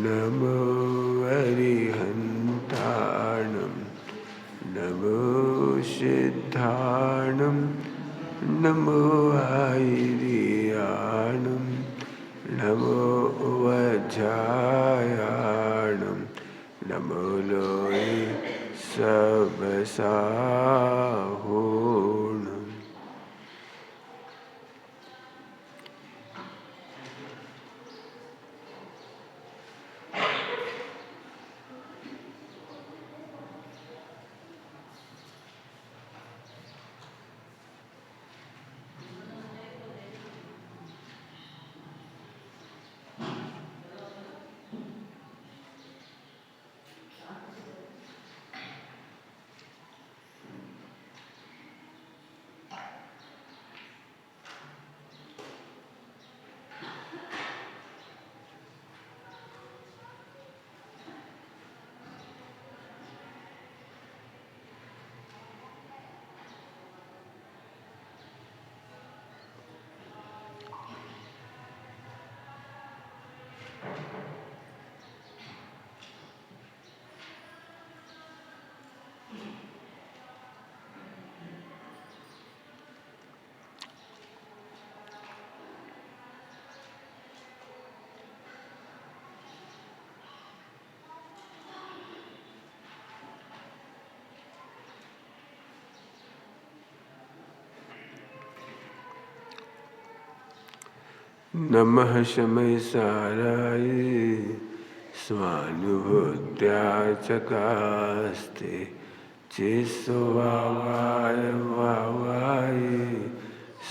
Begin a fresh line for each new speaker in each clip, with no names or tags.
नमो अरिहन्ताणं नमो सिद्धाणं नमो आयर्याणं नमो वज्रायाणं नमो लोये सबसाहोणम्। नमः शमय साराय स्वानुभूत्याचकास्ते चिस्वावाय वावाय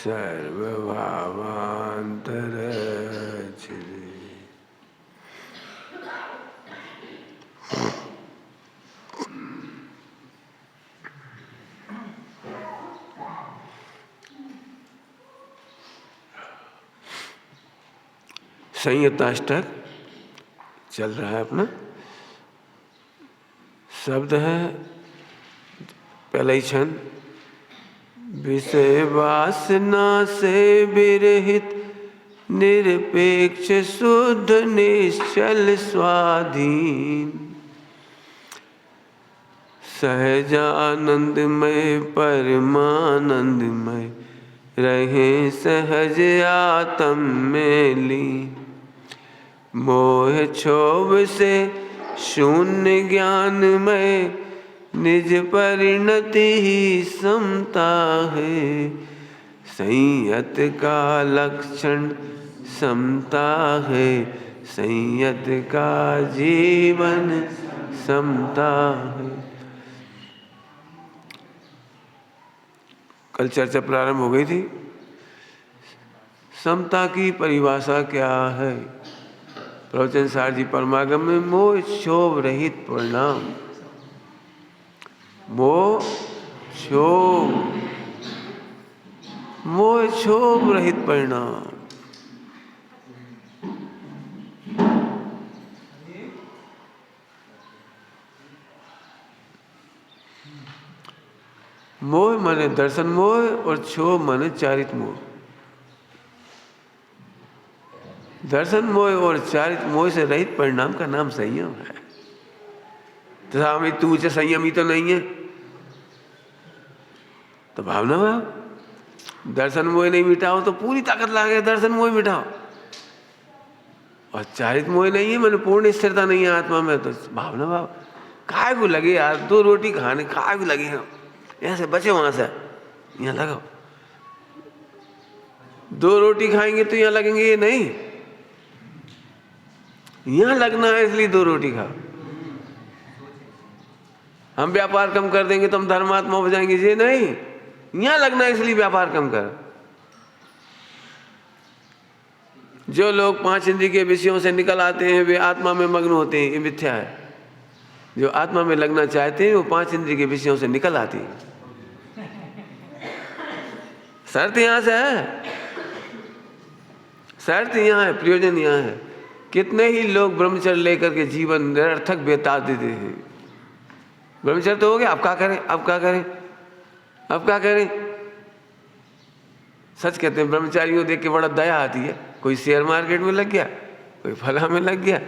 सर्वभावान्तरचिरे। संयुक्ताष्टक चल रहा है अपना। शब्द है पहला ही क्षण, विषय वासना से विरहित निरपेक्ष शुद्ध निश्चल स्वाधीन सहजानंदमय परमानंदमय रहे सहज आत्म में लीन। मोह क्षोभ से शून्य ज्ञान में निज परिणति ही समता है। संयत का लक्षण समता है, संयत का जीवन समता है। कल चर्चा प्रारंभ हो गई थी। समता की परिभाषा क्या है? प्रवचन सार जी परमागम में मोह क्षोभ रहित परिणाम, मोह क्षोभ रहित परिणाम। मोह माने दर्शन मोह और क्षोभ माने चारित मोह। दर्शन मोह और चारित मोह से रहित परिणाम का नाम संयम है। तथा में तू मुझे संयमी तो नहीं है, तो भावना भाव दर्शन मोह नहीं मिटाओ तो पूरी ताकत लगा दर्शन मोह मिटाओ। और चारित मोह नहीं है मैंने पूर्ण स्थिरता नहीं है आत्मा में, तो भावना भाव काय को लगे यार, 2 रोटी खाने काय को लगे, यहाँ से बचे वहां से यहाँ लगाओ। 2 रोटी खाएंगे तो यहाँ लगेंगे, ये नहीं, यहाँ लगना है इसलिए 2 रोटी खाओ। हम व्यापार कम कर देंगे तो हम धर्मात्मा हो जाएंगे, ये नहीं, यहाँ लगना है इसलिए व्यापार कम कर। जो लोग 5 इंद्रिय के विषयों से निकल आते हैं वे आत्मा में मग्न होते हैं, ये मिथ्या है। जो आत्मा में लगना चाहते हैं वो 5 इंद्रिय के विषयों से निकल आती है। शर्त यहां से है, शर्त यहाँ है, प्रयोजन यहाँ है। कितने ही लोग ब्रह्मचर्य लेकर के जीवन निरर्थक बिता देते हैं। ब्रह्मचर्य तो हो गया, अब क्या करें, अब क्या करें, अब क्या करें। सच कहते हैं ब्रह्मचारियों देख के बड़ा दया आती है। कोई शेयर मार्केट में लग गया, कोई फला में लग गया,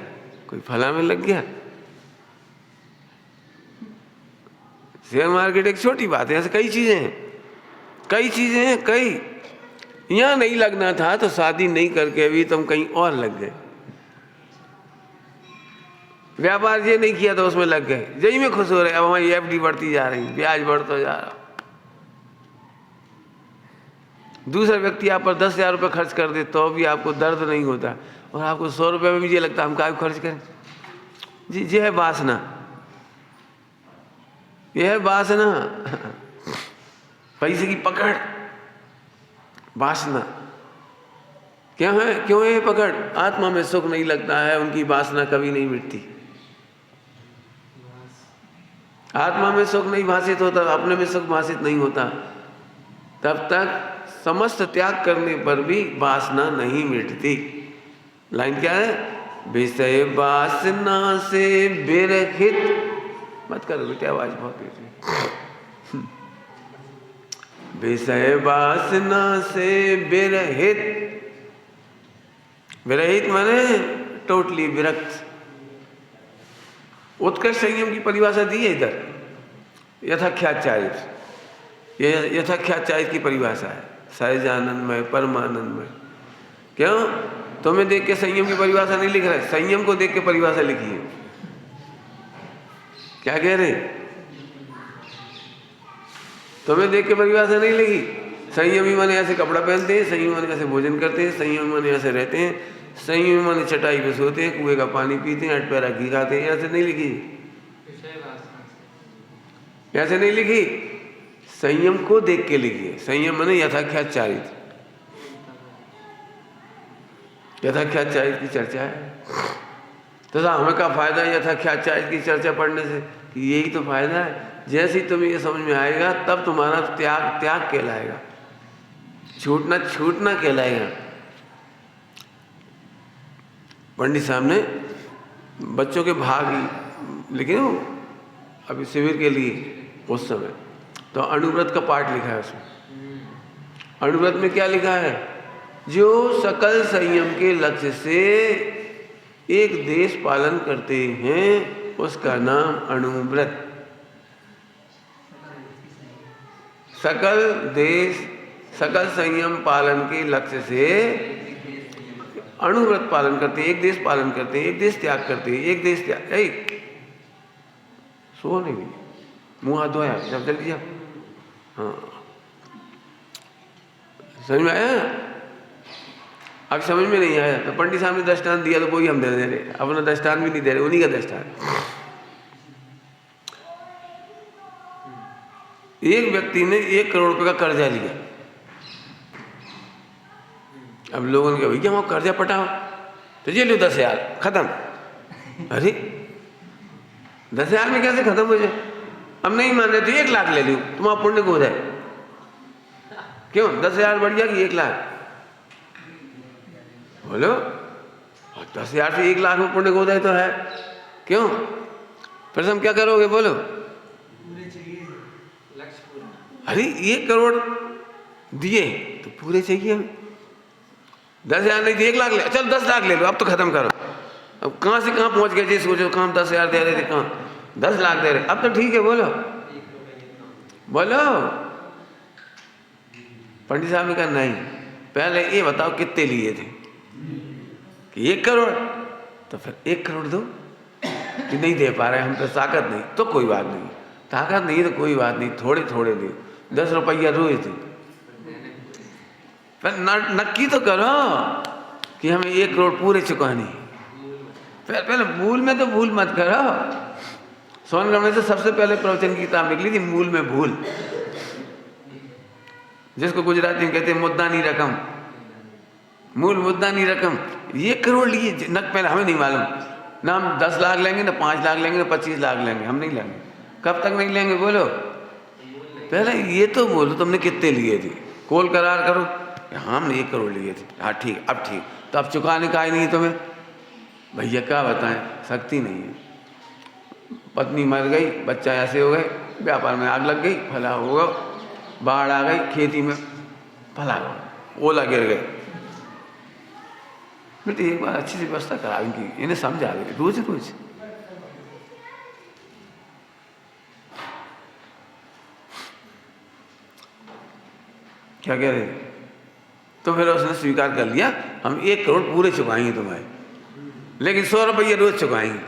कोई फला में लग गया। शेयर मार्केट एक छोटी बात है, ऐसे कई चीजें हैं, कई चीजें हैं, कई। यहां नहीं लगना था तो शादी नहीं करके भी तुम कहीं और लग गए। व्यापार ये नहीं किया तो उसमें लग गए, यही में खुश हो रहे। अब हमारी एफडी बढ़ती जा रही, ब्याज बढ़ता जा रहा। दूसरा व्यक्ति आप पर 10,000 रुपये खर्च कर दे तो भी आपको दर्द नहीं होता, और आपको 100 रुपये में भी ये लगता हम काहे खर्च करें। जी, ये है वासना, ये है वासना, पैसे की पकड़, वासना। क्यों है, क्यों है ये पकड़? आत्मा में सुख नहीं लगता है, उनकी वासना कभी नहीं मिटती। आत्मा में सुख नहीं भाषित होता, अपने में सुख भाषित नहीं होता, तब तक समस्त त्याग करने पर भी वासना नहीं मिटती। लाइन क्या है? विषय वासना से विरहित, मत करो बेटे आवाज बहुत तेज। विषय वासना से विरहित, विरहित माने टोटली विरक्त। उत्कृष्ट संयम की परिभाषा दी है इधर, यथाख्याचारित, ये यथाख्याचारित की परिभाषा है, सहजानंदमय, परमानंदमय। क्यों? तुम्हें देख के संयम की परिभाषा नहीं लिख रहा है, संयम को देख के परिभाषा लिखी है। क्या कह रहे? तुम्हें देख के परिभाषा नहीं लिखी। संयमी माने ऐसे कपड़ा पहनते हैं, संयमी माने ऐसे भोजन करते हैं, संयमी माने ऐसे रहते हैं, संयमी माने चटाई पे सोते हैं, कुएं का पानी पीते हैं, 8 पैरा घी खाते हैं। ऐसे नहीं लिखी, ऐसे नहीं लिखी, संयम को देख के लिखी है। संयम माने यथाख्याचारित, यथाख्याचारित की चर्चा है। तो हमें क्या फायदा है यथाख्याचारित की चर्चा पढ़ने से? कि यही तो फायदा है, जैसे ही तुम्हें ये समझ में आएगा तब तुम्हारा त्याग त्याग कहलाएगा, छूटना छूटना कहलाएगा। पंडित साहब ने बच्चों के भाग लिखे हो अभी शिविर के लिए, उस समय तो अणुव्रत का पाठ लिखा है उसमें। अणुव्रत में क्या लिखा है? जो सकल संयम के लक्ष्य से एक देश पालन करते हैं उसका नाम अणुव्रत। सकल देश, सकल संयम पालन के लक्ष्य से अणुव्रत पालन करते हैं, एक देश पालन करते हैं, एक देश त्याग करते हैं, एक देश त्याग। सो नहीं, मुंह हाथ धोया, जब जल्दी जा। हाँ, समझ में आया? अब समझ में नहीं आया तो पंडित साहब ने दृष्टांत दिया तो वही हम दे रहे, अपना दृष्टांत भी नहीं दे रहे, उन्हीं का दृष्टांत। एक व्यक्ति ने 1 करोड़ रुपए का कर्जा लिया। अब लोगों ने कहा भैया वो कर्जा पटाओ, तो ये लो 10,000 खत्म। अरे 10,000 में कैसे खत्म हो जाए? अब नहीं मान रहे तो 1 लाख ले लो, तुम्हारा पुण्य को हो जाए। क्यों? 10,000 बढ़िया कि 1 लाख? बोलो, 10,000 से 1 लाख में पुण्य को हो जाए तो है। क्यों? फिर हम क्या करोगे बोलो? अरे 1 करोड़ दिए तो पूरे चाहिए हमें। 10,000 नहीं तो 1 लाख ले, चल 10 लाख ले लो, अब तो खत्म करो। अब कहाँ से कहाँ पहुँच गए? जी सोचो, कहाँ 10,000 दे रहे थे, कहाँ 10 लाख दे रहे, अब तो ठीक है। बोलो बोलो। पंडित साहब ने कहा नहीं, पहले ये बताओ कितने लिए थे? कि 1 करोड़, तो फिर 1 करोड़ दो। कि नहीं दे पा रहे हम तो, ताकत नहीं, तो कोई बात नहीं, ताकत नहीं तो कोई बात नहीं, थोड़े थोड़े दो, 10 रुपया रोज थे। फिर नक्की तो करो कि हमें 1 करोड़ पूरे चुकानी। फिर पहले मूल में तो भूल मत करो। सोनगढ़ में से सबसे पहले प्रवचन की किताब निकली थी मूल में भूल, जिसको गुजराती में कहते हैं मुद्दानी रकम, मूल मुद्दानी रकम। 1 करोड़ लिए न, पहले हमें नहीं मालूम ना, हम 10 लाख लेंगे ना 5 लाख लेंगे ना 25 लाख लेंगे, हम नहीं लेंगे। कब तक नहीं लेंगे बोलो? पहले ये तो बोलो तुमने कितने लिए थे, कोल करार करो। हाँ हमने 1 करोड़ लिए थे। हाँ ठीक, अब ठीक, तो अब चुकाने का ही नहीं तुम्हें? भैया क्या बताएं, शक्ति नहीं है। पत्नी मर गई, बच्चा ऐसे हो गए, व्यापार में आग लग गई, फला हो गया, बाढ़ आ गई, खेती में फला हो, ओला गिर गए, बेटे एक बार अच्छी सी व्यवस्था करा इनकी, इन्हें समझा दे रोज रोज। क्या कह रहे? तो फिर उसने स्वीकार कर लिया, हम 1 करोड़ पूरे चुकाएंगे तुम्हें, लेकिन 100 रुपये रोज चुकाएंगे।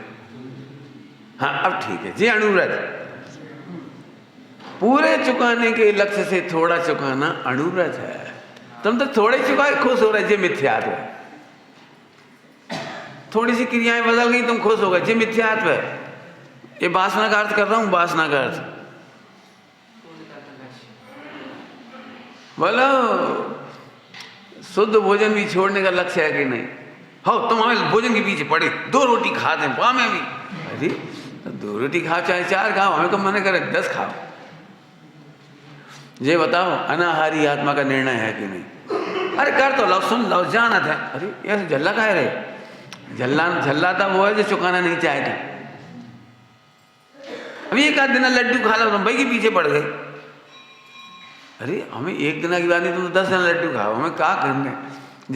हाँ अब ठीक है जी। अणुव्रत पूरे चुकाने के लक्ष्य से थोड़ा चुकाना अणुव्रत है। तुम तो थोड़े चुकाए खुश हो रहे, जे मिथ्यात्व है। थोड़ी सी क्रियाएं बदल गई तुम खुश हो गए, जे मिथ्यात्व है। ये वासना का अर्थ कर रहा हूं, वासना का अर्थ। बोलो शुद्ध भोजन भी छोड़ने का लक्ष्य है कि नहीं? हो तुम हमें भोजन के पीछे पड़े, 2 रोटी खा दें हमें भी। अरे तो 2 रोटी खाओ चाहे 4 खाओ, हमें कब मना करे 10 खाओ। ये बताओ अनाहारी आत्मा का निर्णय है कि नहीं? अरे कर तो लो, सुन लो, जानत है। अरे ऐसे झल्ला काहे रहे? झल्लाता वो है जो चुकाना नहीं चाहता। अभी 1 आध दिन लड्डू खा लो तुम भाई के पीछे पड़ गए। अरे हमें 1 दिन की बात नहीं, तुम 10 दिन लड्डू खाओ, हमें क्या करने?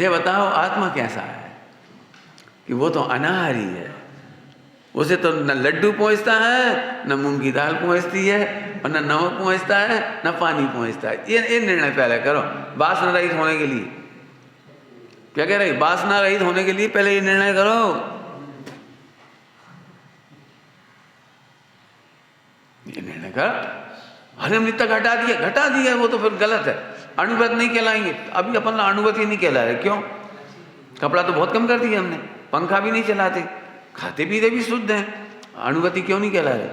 ये बताओ आत्मा कैसा है कि वो तो अनाहारी है, उसे तो न लड्डू पहुंचता है, न मूंग की दाल पहुंचती है, और न नमक पहुंचता है, न पानी पहुंचता है। ये निर्णय पहले करो वासना रहित होने के लिए। क्या कह रही? वासना रहित होने के लिए पहले ये निर्णय करो। ये निर्णय कर, अरे हमने इतना घटा दिया वो तो फिर गलत है, अणुव्रत नहीं कहलाएंगे। अभी अपन अणुव्रत ही नहीं कहला रहे। क्यों? कपड़ा तो बहुत कम कर दिया हमने, पंखा भी नहीं चलाते, खाते पीते भी शुद्ध हैं, अणुव्रती क्यों नहीं कहला रहे?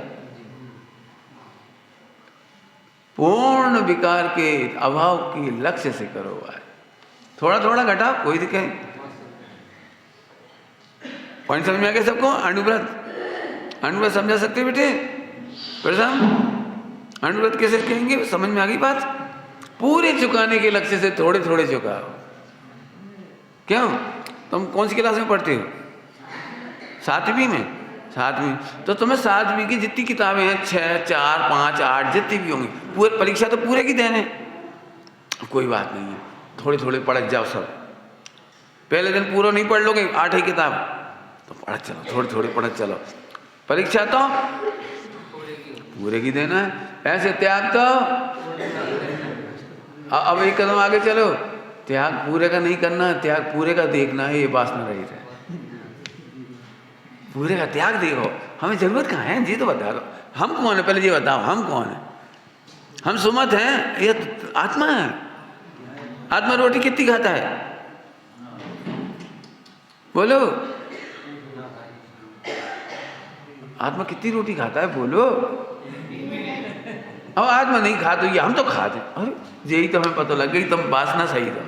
पूर्ण विकार के अभाव के लक्ष्य से करो भाई। थोड़ा थोड़ा घटाओ, कोई दिक्कत नहीं। पॉइंट समझ में आ गया सबको? अणुव्रत समझा सकते बेटे? प्रथम अणुव्रत कैसे कहेंगे? समझ में आ गई बात? पूरे चुकाने के लक्ष्य से थोड़े थोड़े चुकाओ। क्यों? तुम कौन सी क्लास में पढ़ते हो? 7वीं में? 7वीं तो तुम्हें 7वीं की जितनी किताबें हैं 6, 4, 5, 8 जितनी भी होंगी, पूरे परीक्षा तो पूरे की देने। कोई बात नहीं है, थोड़े थोड़े पढ़ जाओ सब। पहले दिन पूरा नहीं पढ़ लोगे 8 ही किताब, तो पढ़ चलो, थोड़े थोड़े पढ़ चलो। परीक्षा तो पूरे की देना है। ऐसे त्याग तो अब 1 कदम आगे चलो, त्याग पूरे का नहीं करना है, त्याग पूरे का देखना है। ये वासना रहित है, पूरे का त्याग देखो। हमें जरूरत कहाँ है जी? तो बता दो हम कौन है? पहले ये बताओ हम कौन है? हम सुमत हैं, ये आत्मा है। आत्मा रोटी कितनी खाता है? बोलो आत्मा कितनी रोटी खाता है? बोलो। अब आत्मा नहीं खाता, ये हम तो खाते। अरे यही तो हमें पता लग गई, तुम वासना सही था।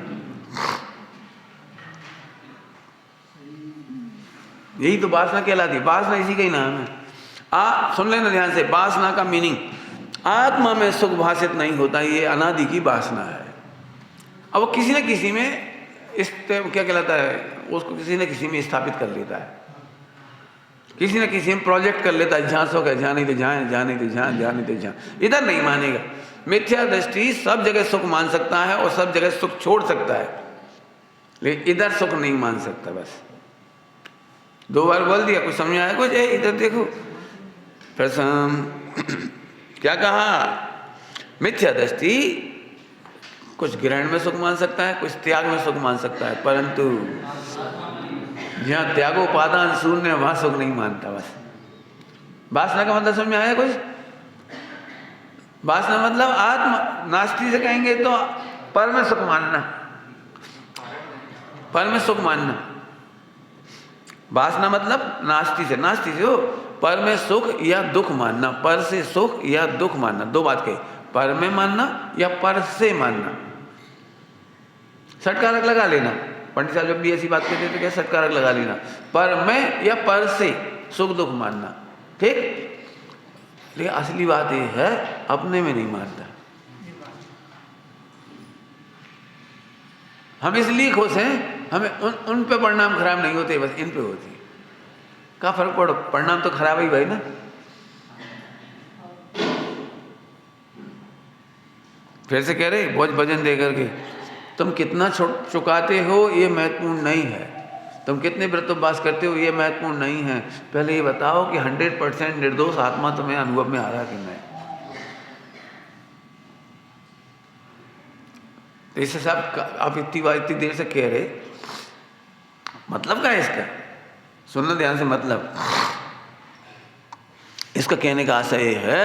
यही तो वासना कहलाती है। वासना इसी का ही नाम है। सुन लेना ध्यान से, वासना का मीनिंग आत्मा में सुख भाषित नहीं होता, ये अनादि की वासना है। अब वो किसी न किसी में क्या कहलाता है, उसको किसी न किसी में स्थापित कर लेता है, किसी न किसी में प्रोजेक्ट कर लेता है। जहाँ सुख है, जहाँ नहीं तो जहाँ, जहाँ नहीं तो जहाँ, जहाँ नहीं तो जहाँ। इधर नहीं मानेगा। मिथ्या दृष्टि सब जगह सुख मान सकता है और सब जगह सुख छोड़ सकता है, लेकिन इधर सुख नहीं मान सकता। बस 2 बार बोल दिया, कुछ समझ आया कुछ? इधर देखो फिर क्या कहा? मिथ्या दृष्टि कुछ ग्रहण में सुख मान सकता है, कुछ त्याग में सुख मान सकता है, परंतु जहाँ त्यागोपादान शून्य वहां सुख नहीं मानता। बस वासना का मतलब समझ में आया कुछ? वासना मतलब आत्मा, नास्ति से कहेंगे तो पर में सुख मानना, पर में सुख मानना। वासना मतलब नास्ति से हो, पर में सुख या दुख मानना, पर से सुख या दुख मानना। 2 बात कही, पर में मानना या पर से मानना। षटकारक लगा लेना। पंडित साहब जब भी ऐसी बात कहते थे क्या षटकारक लगा लेना, पर में या पर से सुख दुख मानना, ठीक। लेकिन असली बात यह है अपने में नहीं मानता। हम इसलिए खुश हैं, हमें उन पे परिणाम खराब नहीं होते, बस इन पे होती। क्या फर्क पड़ो, परिणाम तो खराब ही भाई ना। फिर से कह रहे बहुत भजन दे करके तुम कितना चुकाते हो ये महत्वपूर्ण नहीं है, तुम कितने व्रत उपवास करते हो ये महत्वपूर्ण नहीं है, पहले ये बताओ कि 100% निर्दोष आत्मा तुम्हें अनुभव में आ रहा कि नहीं। तो इससे सब आप इतनी देर से कह रहे, मतलब क्या है इसका? सुनना ध्यान से। मतलब इसका कहने का आशय ये है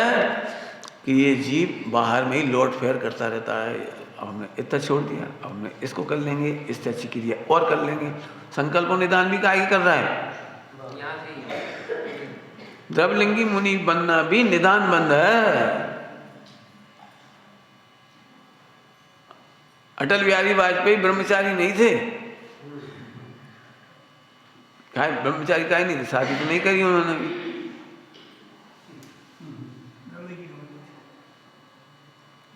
कि ये जीव बाहर में ही लौट फेर करता रहता है। अब हमने इतना छोड़ दिया, अब हमने इसको कर लेंगे, इससे अच्छी क्रिया और कर लेंगे। संकल्प और निदान भी काहे कर रहा है? द्रवलिंगी मुनि बनना भी निदान बंद है। अटल बिहारी वाजपेयी ब्रह्मचारी नहीं थे। ब्रह्मचारी काहे नहीं थे? शादी तो नहीं करी उन्होंने भी।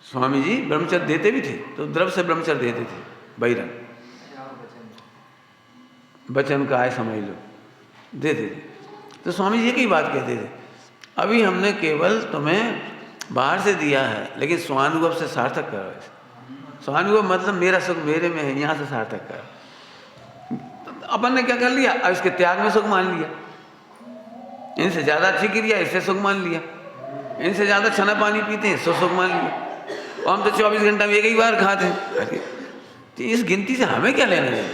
स्वामी जी ब्रह्मचर्य देते भी थे, तो द्रव से ब्रह्मचर्य देते थे, बहिरंग बचन का है समझ लो, देते थे। तो स्वामी जी की बात कहते थे, अभी हमने केवल तुम्हें बाहर से दिया है, लेकिन स्वानुभव से सार्थक करो। स्वानुभव मतलब मेरा सुख मेरे में है, यहाँ से सार्थक करो। अपन ने क्या कर लिया? अब इसके त्याग में सुख मान लिया। इनसे ज़्यादा अच्छी क्रिया इससे सुख मान लिया। इनसे ज़्यादा छना पानी पीते हैं सो सुख मान लिया। और हम तो 24 घंटा में एक ही बार खाते हैं। अरे तो इस गिनती से हमें क्या लेना है?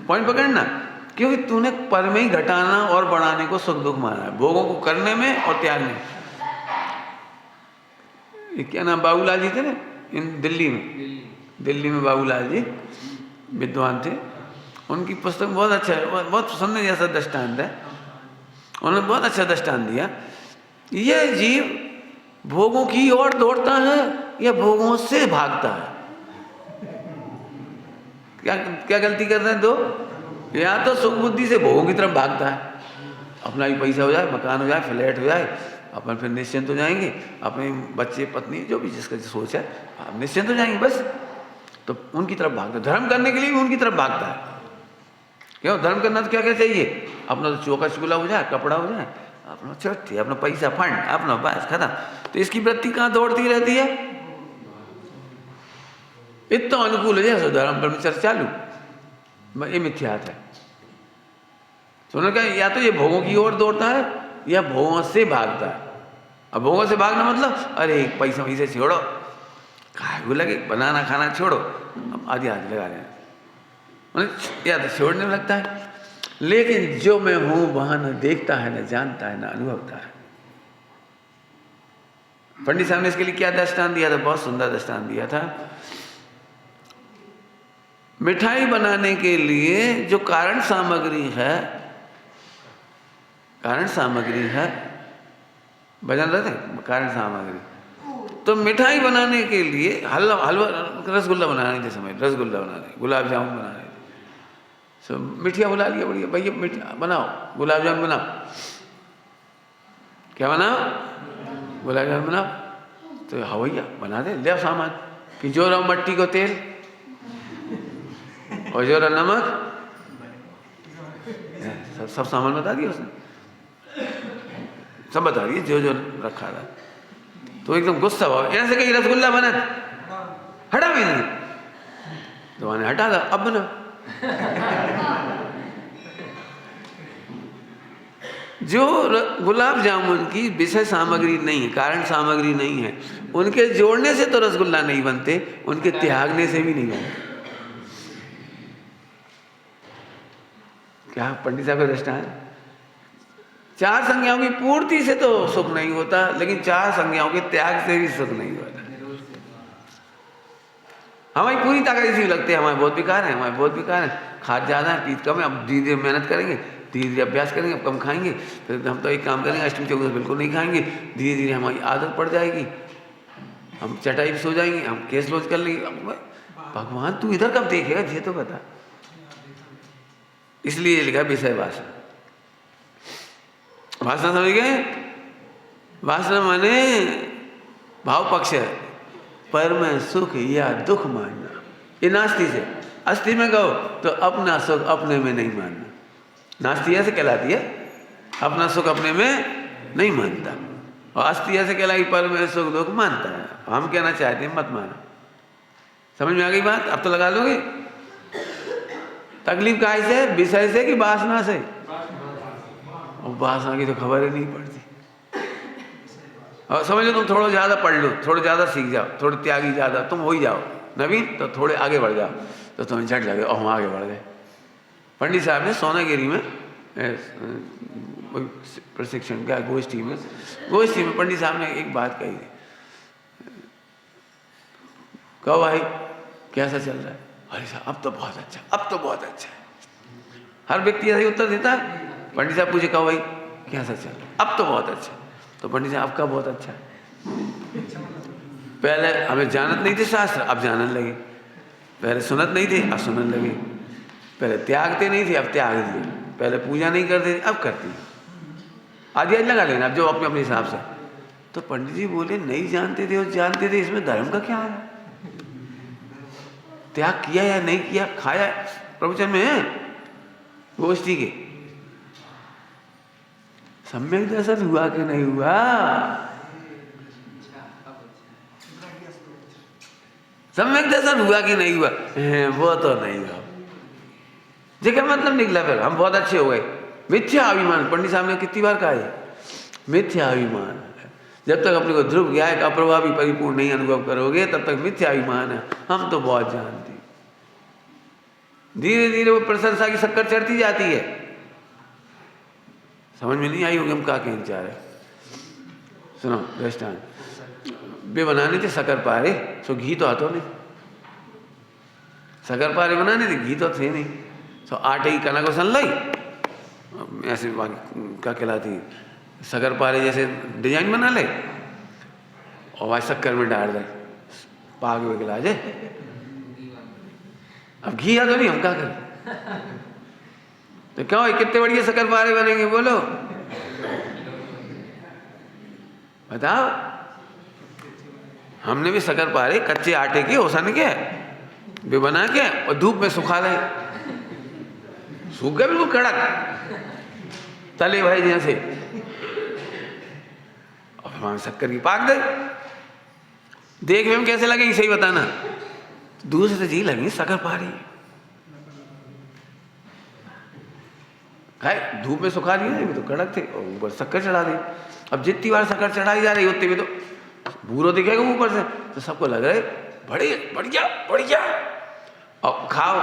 पॉइंट पकड़ना। क्योंकि तूने पर में ही घटाना और बढ़ाने को सुख दुख माना है, भोगों को करने में और त्यागने में। क्या नाम बाबूलाल जी थे ना, इन दिल्ली में बाबूलाल जी विद्वान थे। उनकी पुस्तक बहुत अच्छा है, बहुत सुनने जैसा दृष्टांत है। उन्होंने बहुत अच्छा दृष्टांत दिया। यह जीव भोगों की ओर दौड़ता है या भोगों से भागता है? क्या गलती कर रहे हैं? दो, या तो सुख बुद्धि से भोगों की तरफ भागता है, अपना भी पैसा हो जाए, मकान हो जाए, फ्लैट हो जाए, अपन फिर निश्चिंत हो जाएंगे, अपने बच्चे पत्नी जो भी जिसका सोच है आप निश्चिंत हो जाएंगे बस। तो उनकी तरफ भागता है। धर्म करने के लिए भी उनकी तरफ भागता है। क्यों? धर्म करना तो क्या क्या चाहिए? अपना तो चौका चूल्हा हो जाए, कपड़ा हो जाए, अपना चट्टी, अपना पैसा फंड, अपना बस खत्म। तो इसकी वृत्ति कहाँ दौड़ती रहती है? इतना अनुकूल है जैसे धर्म ब्रह्मचर्य चालू, ये मिथ्यात है। सुनो क्या? या तो ये भोगों की ओर दौड़ता है या भोगों से भागता है। अब भोगों से भागना मतलब अरे पैसा वैसे छोड़ो, खाए लगे, बनाना खाना छोड़ो, अब आधी लगा रहे हैं, या तो छोड़ने में लगता है। लेकिन जो मैं हूं वहां न देखता है, न जानता है, न अनुभवता है। पंडित साहब ने इसके लिए क्या दृष्टांत दिया था? बहुत सुंदर दृष्टांत दिया था। मिठाई बनाने के लिए जो कारण सामग्री है, बजान रहे थे कारण सामग्री, तो मिठाई बनाने के लिए हलवा रसगुल्ला बनाने थे समय, रसगुल्ला बनाने, गुलाब जामुन बनाने थे। सो मिठिया बुला लिया, बढ़िया भैया मिठिया बनाओ, गुलाब जामुन बनाओ। क्या बनाओ? गुलाब जामुन बनाओ। तो हवैया बना दे, ले सामान कि जो रहा मट्टी को तेल और जो रहा नमक, सब सामान बता दिया उसने, सब बता दिए जो जो रखा था। तो एकदम गुस्सा हुआ, ऐसे कहीं रसगुल्ला बना, हटा भी नहीं। तो मैंने हटा था, अब बना। जो गुलाब जामुन की विषय सामग्री नहीं है, कारण सामग्री नहीं है, उनके जोड़ने से तो रसगुल्ला नहीं बनते, उनके त्यागने से भी नहीं बनते। क्या पंडित साहब का दृष्टांत? 4 संज्ञाओं की पूर्ति से तो सुख नहीं होता, लेकिन 4 संज्ञाओं के त्याग से भी सुख नहीं होता। हमारी पूरी ताकत इसी लगती है, हमारे बहुत बेकार है, खाद ज़्यादा है, पीत कम है। अब धीरे धीरे मेहनत करेंगे, धीरे धीरे अभ्यास करेंगे, अब कम खाएंगे, फिर हम तो एक काम करेंगे, अष्टमी चौदस बिल्कुल नहीं खाएंगे, धीरे धीरे हमारी आदत पड़ जाएगी, हम चटाई पे सो जाएंगे, हम केस लॉन्च कर लेंगे। भगवान तू इधर कब देखेगा ये तो बता। इसलिए लिखा विषय वासना। वासना समझ गए? वासना माने भाव पक्ष है, पर में सुख या दुख मानना। ये नास्ती से, अस्थि में कहो तो अपना सुख अपने में नहीं मानना। नास्ती ऐसे कहलाती है, अपना सुख अपने में नहीं मानता, और अस्थि ऐसे कहलाई पर में सुख दुख मानता है। हम कहना चाहते हैं मत मानो। समझ में आ गई बात? अब तो लगा लोगे? तकलीफ काहे से? विषय से कि वासना से? और वासना की तो खबर ही नहीं पड़ती। और समझ लो तुम थोड़ा ज़्यादा पढ़ लो, थोड़ा ज़्यादा सीख जाओ, थोड़े त्यागी ज़्यादा तुम हो ही जाओ नवीन, तो थोड़े आगे बढ़ जाओ तो तुम्हें झट लगे और हम आगे बढ़ गए। पंडित साहब ने सोनागिरी में प्रशिक्षण क्या गोष्ठी में पंडित साहब ने एक बात कही थी, कहो भाई कैसा चल रहा है? अरे साहब अब तो बहुत अच्छा, अब तो बहुत अच्छा है। हर व्यक्ति ऐसे ही उत्तर देता है। पंडित साहब पूछे कहो भाई कैसा चल रहा है? अब तो बहुत अच्छा है। तो पंडित साहब आपका बहुत अच्छा है। पहले हमें जानत नहीं थे शास्त्र, अब जानने लगे। पहले सुनत नहीं थे, अब सुनने लगे। पहले त्यागते नहीं थे, अब त्याग दिए। पहले पूजा नहीं करते थे, अब करती है। आदि आज लगा लेना अब जो अपने अपने हिसाब से। तो पंडित जी बोले नहीं जानते थे और जानते थे, इसमें धर्म का क्या है? त्याग किया या नहीं किया, खाया प्रवचन में है गोष्ठी के, सम्यक दर्शन हुआ कि नहीं हुआ? सम्यक दर्शन हुआ कि नहीं हुआ? वो तो नहीं हुआ। जी क्या मतलब निकला? फिर हम बहुत अच्छे हो गए। मिथ्या अभिमान, पंडित साहब ने कितनी बार कहा है, मिथ्या अभिमान। जब तक अपने को ध्रुव ज्ञान का प्रभाव भी परिपूर्ण नहीं अनुभव करोगे तब तक मिथ्या अभिमान है। हम तो बहुत जानते। धीरे धीरे वो प्रशंसा की शक्कर चढ़ती जाती है। समझ में नहीं आई होगी हम क्या कहना चाह रहे। सुनो दृष्टांत, वे बनाने थे शक्कर पारे, सो घी तो आता नहीं। शक्कर पारे बनाने थे, घी तो थे नहीं। सो आटे की कना को सन लाई, ऐसे क्या कहलाती शक्कर पारे जैसे डिजाइन बना ले और वह शक्कर में डाल दे, पाग में गिला जाए। अब घी आ तो नहीं, हम क्या करें? तो क्या हो, कितने बढ़िया शक्कर पारे बनेंगे बोलो, बताओ। हमने भी शक्कर पारे कच्चे आटे के ओसन के वे बना के और धूप में सुखा ले, सूख गए बिल्कुल कड़क, तले भाई जैसे, और हमारे शक्कर की पाक दे। देखने में कैसे लगेगी सही बताना? दूसरे से जी लगी शक्कर पारी, धूप में सुखा दिया तो कड़क थे और ऊपर शक्कर चढ़ा दी। अब जितनी बार शक्कर चढ़ाई जा रही उतनी भी तो भूरो दिखेगा ऊपर से, तो सबको लग रहा है बढ़िया बढ़िया बढ़िया। और खाओ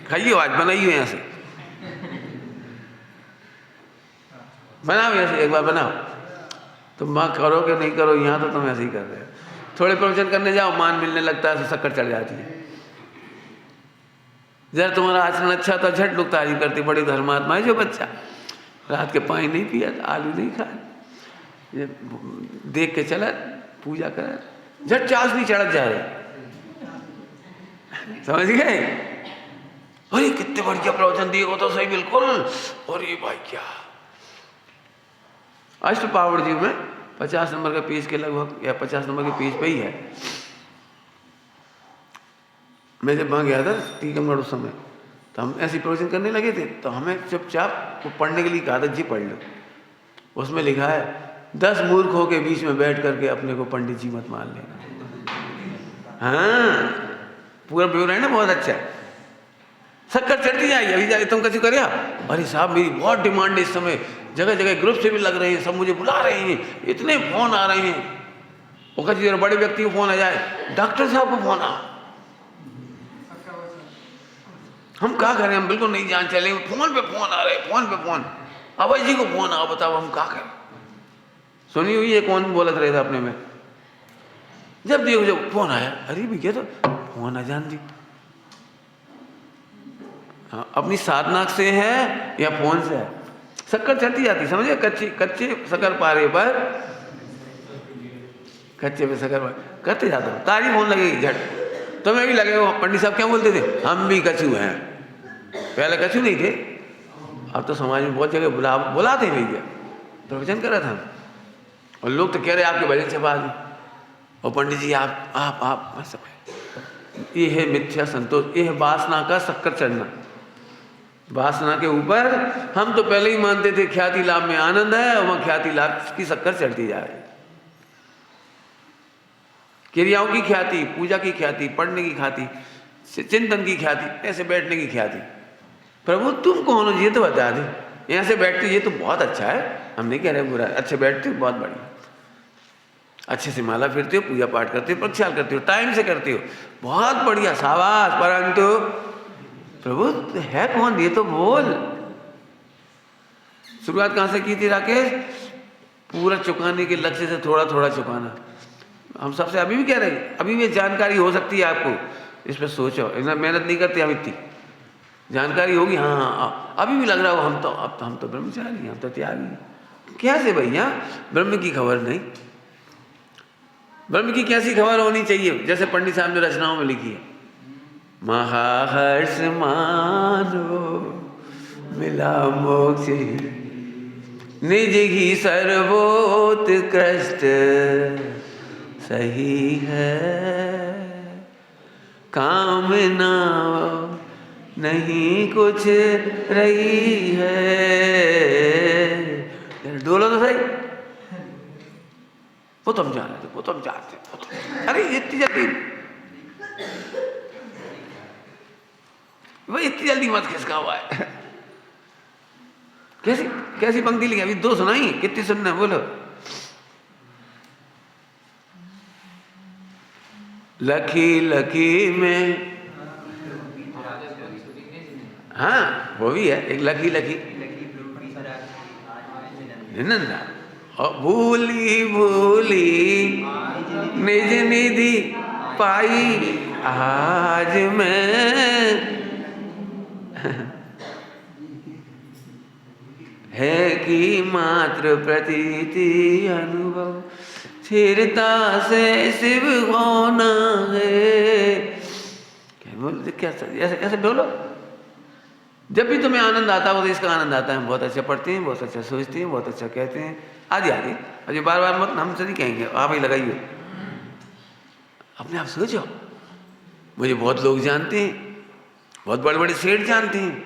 खाइए, आज बनाई हुई ऐसे, बनाओ ऐसे, एक बार बनाओ। तुम माँ करो कि नहीं करो, यहाँ तो तुम ऐसे ही कर रहे हो। थोड़े प्रवचन करने जाओ, मान मिलने लगता है तो शक्कर चढ़ जाती है। जरा तुम्हारा आचरण अच्छा था, झट लोग तारीफ करती, बड़ी धर्मात्मा है जो बच्चा, रात के पानी नहीं पिया, आलू नहीं खाया, ये देख के चला, पूजा करा, झट चास नहीं चढ़ जा रहे। समझ गए? अरे कितने बढ़िया प्रवचन दिए, वो तो सही बिल्कुल। अरे भाई क्या अष्ट पावड़ जी में 50 नंबर का पेज के लगभग या 50 नंबर के पेज पे ही है। मैं जब वहाँ गया था टीकमगढ़ उस समय, तो हम ऐसी प्रवचन करने लगे थे, तो हमें चुपचाप वो पढ़ने के लिए कहा था, जी पढ़ लो। उसमें लिखा है 10 मूर्खों के बीच में बैठ करके अपने को पंडित जी मत मान लेना। हाँ पूरा ब्यौरा है ना, बहुत अच्छा है। शक्कर चढ़ती जाएगी, अभी जाके तुम कैसे करे? अरे साहब मेरी बहुत डिमांड है इस समय, जगह जगह ग्रुप से भी लग रहे हैं, सब मुझे बुला रहे हैं, इतने फोन आ रहे हैं। वो कभी बड़े व्यक्ति को फोन आ जाए, डॉक्टर साहब को फोन आ, हम क्या करें? हम बिल्कुल नहीं जान चले, फोन पे फोन आ रहे, फोन पे फोन, अभय जी को फोन आओ, बताओ हम क्या करें? सुनी हुई है कौन बोलत रहे थे अपने में, जब देखो जब फोन आया, अरे भैया तो फोन आ जान दी। हाँ, अपनी साधना से है या फोन से है? शक्कर चढ़ती जाती, समझे? कच्चे शक्कर पारे पर, कच्चे पे शक्कर पारे करते जाता हूँ, तारीफ होने लगेगी झट। तो मैं भी लगे, पंडित साहब क्या बोलते थे, हम भी कछू हैं। पहले कछू नहीं थे, अब तो समाज में बहुत जगह बुलाते भैया, प्रवचन कर रहा था और लोग तो कह रहे आपके भजन छपा दी, और पंडित जी आप सब। ये है मिथ्या संतोष, ये है वासना का शक्कर चढ़ना। वासना के ऊपर हम तो पहले ही मानते थे ख्याति लाभ में आनंद है, और वहां ख्याति लाभ की शक्कर चढ़ती जा रही। क्रियाओं की ख्याति, पूजा की ख्याति, पढ़ने की ख्याति, चिंतन की ख्याति, ऐसे बैठने की ख्याति। प्रभु तुम कौन हो ये तो बता दे। यहाँ से बैठते ये तो बहुत अच्छा है, हम नहीं कह रहे बुरा, अच्छे बैठते हो बहुत बढ़िया, अच्छे से माला फिरते हो, पूजा पाठ करते हो, प्रक्षाल करते हो, टाइम से करते हो, बहुत बढ़िया, शाबाश। परंतु प्रभु है कौन ये तो बोल। शुरुआत कहाँ से की थी राकेश? पूरा चुकाने के लक्ष्य से थोड़ा थोड़ा चुकाना। हम सबसे अभी भी कह रहे हैं, अभी भी जानकारी हो सकती है आपको, इस पर सोचो, इतना मेहनत नहीं करते हम, इतनी जानकारी होगी। हाँ हाँ, अभी भी लग रहा हो हम तो ब्रह्मचारी हैं, हम तो त्यागी। कैसे भैया? ब्रह्म की खबर नहीं। ब्रह्म की कैसी खबर होनी चाहिए? जैसे पंडित साहब ने रचनाओं में लिखी है, महाहर्ष मानो मिला मोक्ष, निज ही सर्वोत्कृष्ट सही है, कामना नहीं कुछ रही है। डोलो तो सही। वो तुम जानते, वो तुम जानते, वो तुम, अरे इतनी जल्दी, वो इतनी जल्दी मत खिसका हुआ है। कैसी कैसी पंक्ति लिखी? अभी दो सुनाई, कितनी सुनना बोलो। लखी लखी में, हाँ वो भी है एक, लखी लखी निनंदा, और भूली भूली निज निधि पाई आज मैं, है कि मात्र प्रतीति अनुभव, स्थिरता से शिव होना है। क्या बोलते, क्या ऐसे ऐसे बोलो। जब भी तुम्हें आनंद आता हो तो इसका आनंद आता है, हम बहुत अच्छा पढ़ते हैं, बहुत अच्छा सोचते हैं, बहुत अच्छा कहते हैं, आदि आदि। अभी बार बार मत, हमसे नहीं कहेंगे, आप ही लगाइए, अपने आप सोचो। मुझे बहुत लोग जानते हैं, बहुत बड़े बड़े सेठ जानते हैं,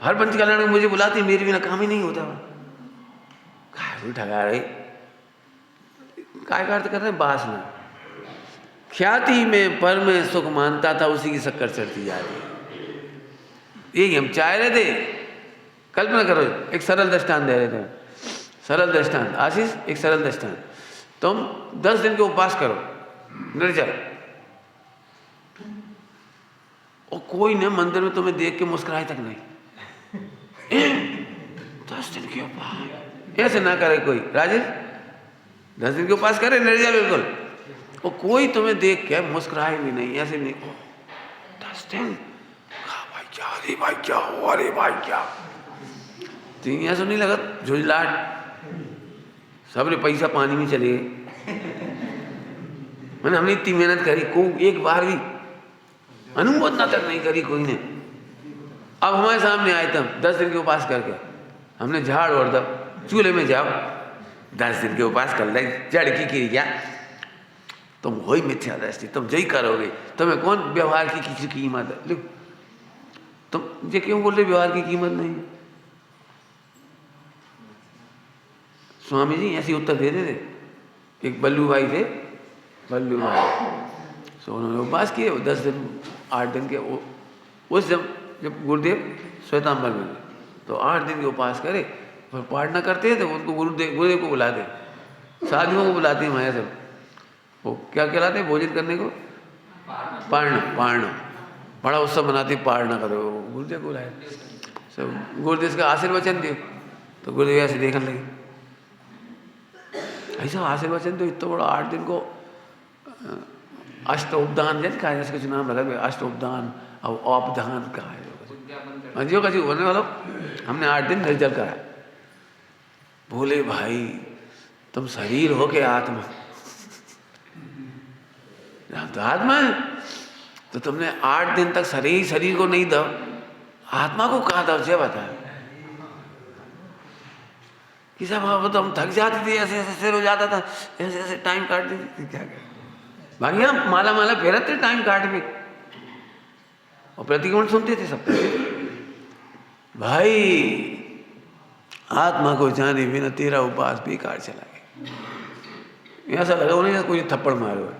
हर पंच कल्याण में मुझे बुलाते हैं, मेरे बिना काम ही नहीं होता। काय ठगा रही, काय का अर्थ कर रहे हैं? वासना। ख्याति में पर में सुख मानता था, उसी की शक्कर चढ़ती जा रही है। यही हम चाह रहे थे। कल्पना करो, एक सरल दृष्टांत दे रहे थे, सरल दृष्टांत। आशीष, एक सरल दृष्टांत, तुम 10 दिन के उपवास करो निर्जल, और कोई ने मंदिर में तुम्हें देख के मुस्कुराए तक नहीं। 10 दिन के उपवास ऐसे ना करे कोई। राजेश 10 दिन के उपवास करे निर्जल बिल्कुल, और कोई तुम्हें देख के मुस्कुराए भी नहीं, ऐसे नहीं। 10 दिन अरे भाई क्या हो, अरे भाई क्या, तीन ऐसा नहीं लगा झुंझलाट, सबने पैसा पानी में चले गए। मैंने हमने इतनी मेहनत करी, कोई एक बार भी अनुमोदना तक नहीं करी कोई ने। अब हमारे सामने आए तुम 10 दिन के उपास करके, हमने झाड़ ओढ़ दो, चूल्हे में जाओ 10 दिन के उपास कर ले, जड़ की क्रिया, तुम हो ही मिथ्या दृष्टि, तुम जय करोगे। तुम्हें कौन व्यवहार की किसी कीमत है? लो तुम ये क्यों बोल रहे व्यवहार की कीमत नहीं? स्वामी जी ऐसे उत्तर दे रहे थे। एक बल्लू भाई थे, बल्लू भाई, सो उन्होंने उपवास किए 10 दिन 8 दिन के। उस जब गुरुदेव श्वेतांबर में, तो 8 दिन के उपवास करे, पर पाठ ना करते तो उनको गुरुदेव को बुलाते, साधुओं को बुलाते हैं वहाँ सब। वो क्या कहलाते हैं भोजन करने को? पारणा। बड़ा उत्सव मनाते, पारणा करो, गुरुदेव को बुलाए सब, गुरुदेव का आशीर्वचन दियो। तो गुरुदेव ऐसे देखने लगे, ऐसा आशीर्वचन तो इतना बड़ा 8 दिन को अष्टोपदान जैसे कहा, इसका नाम लगा अष्टोपदान और औपदान कहा है जो कभी होने वाला। हमने 8 दिन निर्जल करा। बोले भाई तुम शरीर हो के आत्मा, तो आत्मा है, तो तुमने 8 दिन तक शरीर को नहीं दो, आत्मा को कहा दो, ये बताया कि सब वो तो हम थक जाते थे, ऐसे ऐसे सिर हो जाता था, ऐसे ऐसे टाइम काट देते थे, क्या कर बाकी हम माला फेरते टाइम काट में, और प्रतिक्रमण सुनते थे सब। भाई आत्मा को जाने बिना तेरा उपवास बेकार चला गया। ऐसा लगा उन्हें कोई थप्पड़ मारो है,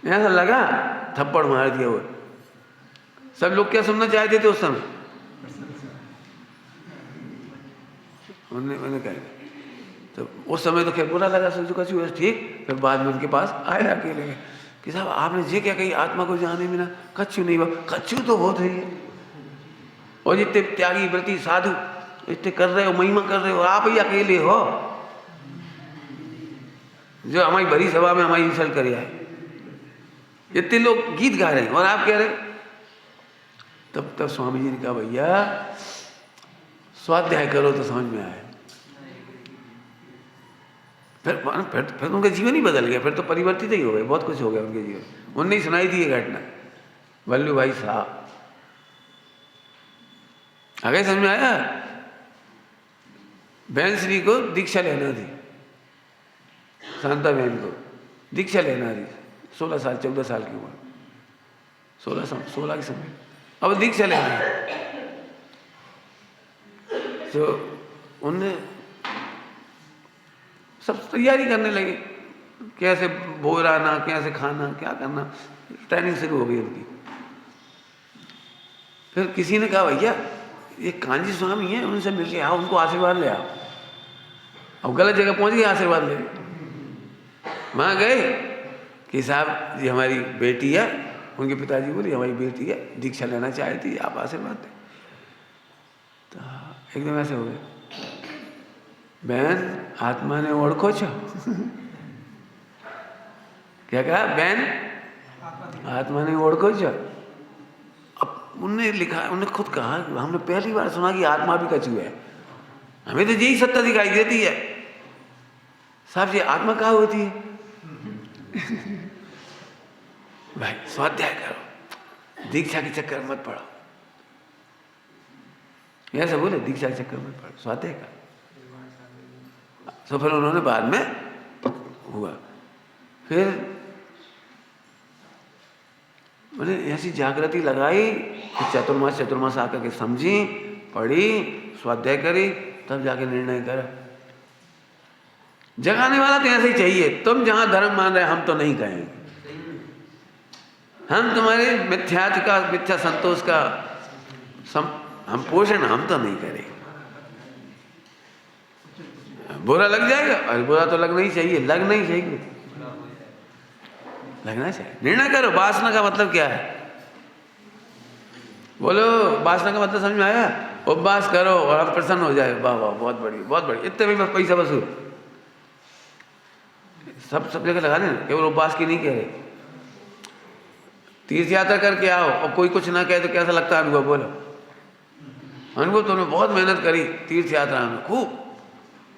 ऐसा लगा थप्पड़ मार दिया वो। सब लोग क्या सुनना चाहते थे उस समय? उन्होंने कहा तो उस समय तो खैर बुरा लगा, सोचो कछु ठीक। फिर बाद में उनके पास आए अकेले कि साहब आपने ये क्या कही, आत्मा को जाने बिना कछु नहीं हुआ। कछु तो बहुत है ये, और जितने त्यागी व्रती साधु इतने कर रहे हो, महिमा कर रहे हो, आप ही अकेले हो जो हमारी बड़ी सभा में हमारी इंसल्ट कर आए। इतने लोग गीत गा रहे हैं और आप कह रहे। तब स्वामी जी ने कहा भैया स्वाध्याय करो तो समझ में आए। फिर उनका जीवन ही बदल गया, फिर तो परिवर्तित ही हो गए, बहुत कुछ हो गया उनके जीवन। उनने ही सुनाई थी ये घटना, वल्लू भाई साहब। आगे समझ में आया? बहन श्री को दीक्षा लेना थी, शांता बहन को दीक्षा लेना थी, 16 साल 14 साल की उम्र, 16 के समय अब दीक्षा लेना है। तो उनने सब तैयारी करने लगे, कैसे बोराना, कैसे खाना, क्या करना, ट्रेनिंग शुरू हो गई उनकी। फिर किसी ने कहा भैया ये कांजी स्वामी है, उनसे मिल के आओ, उनको आशीर्वाद ले आओ। अब गलत जगह पहुंच गए आशीर्वाद ले। वहाँ गए कि साहब ये हमारी बेटी है, उनके पिताजी बोले हमारी बेटी है, दीक्षा लेना चाहती है, आप आशीर्वाद दें। तो एकदम ऐसे हो गए, बहन आत्मा ने ओढ़खो छो। क्या कहा? बहन आत्मा ने ओढ़खो छो। अब उनने लिखा, उन्होंने खुद कहा हमने पहली बार सुना कि आत्मा भी कछु है, हमें तो यही सत्ता दिखाई देती है। साहब ये आत्मा कहाँ होती है? भाई स्वाध्याय करो, दीक्षा के चक्कर मत पड़ो। ऐसा बोले, दीक्षा के चक्कर मत पड़ो, स्वाध्याय करो। तो फिर उन्होंने बाद में हुआ, फिर मैंने ऐसी जागृति लगाई कि चतुर्मास आकर के समझी, पढ़ी, स्वाध्याय करी, तब जाके निर्णय करा। जगाने वाला तो ऐसे ही चाहिए। तुम जहां धर्म मान रहे हम तो नहीं कहेंगे, हम तुम्हारे मिथ्यात्व का, मिथ्या संतोष का हम पोषण हम तो नहीं करेंगे। बुरा लग जाएगा, और बुरा तो लगना ही चाहिए, लगना ही चाहिए, लगना चाहिए। निर्णय करो। वासना का मतलब क्या है? बोलो, वासना का मतलब समझ में आया? उपवास करो और आप प्रसन्न हो जाए, वाह वाह बहुत बढ़िया, बहुत बढ़िया, इतने में बस पैसा वसूल। सब जगह लगा दें, केवल उपवास की नहीं कह रहे। तीर्थ यात्रा करके आओ और कोई कुछ ना कहे तो कैसा लगता है अनुभव? बोलो। अनुभव तुमने बहुत मेहनत करी तीर्थ यात्रा में, खूब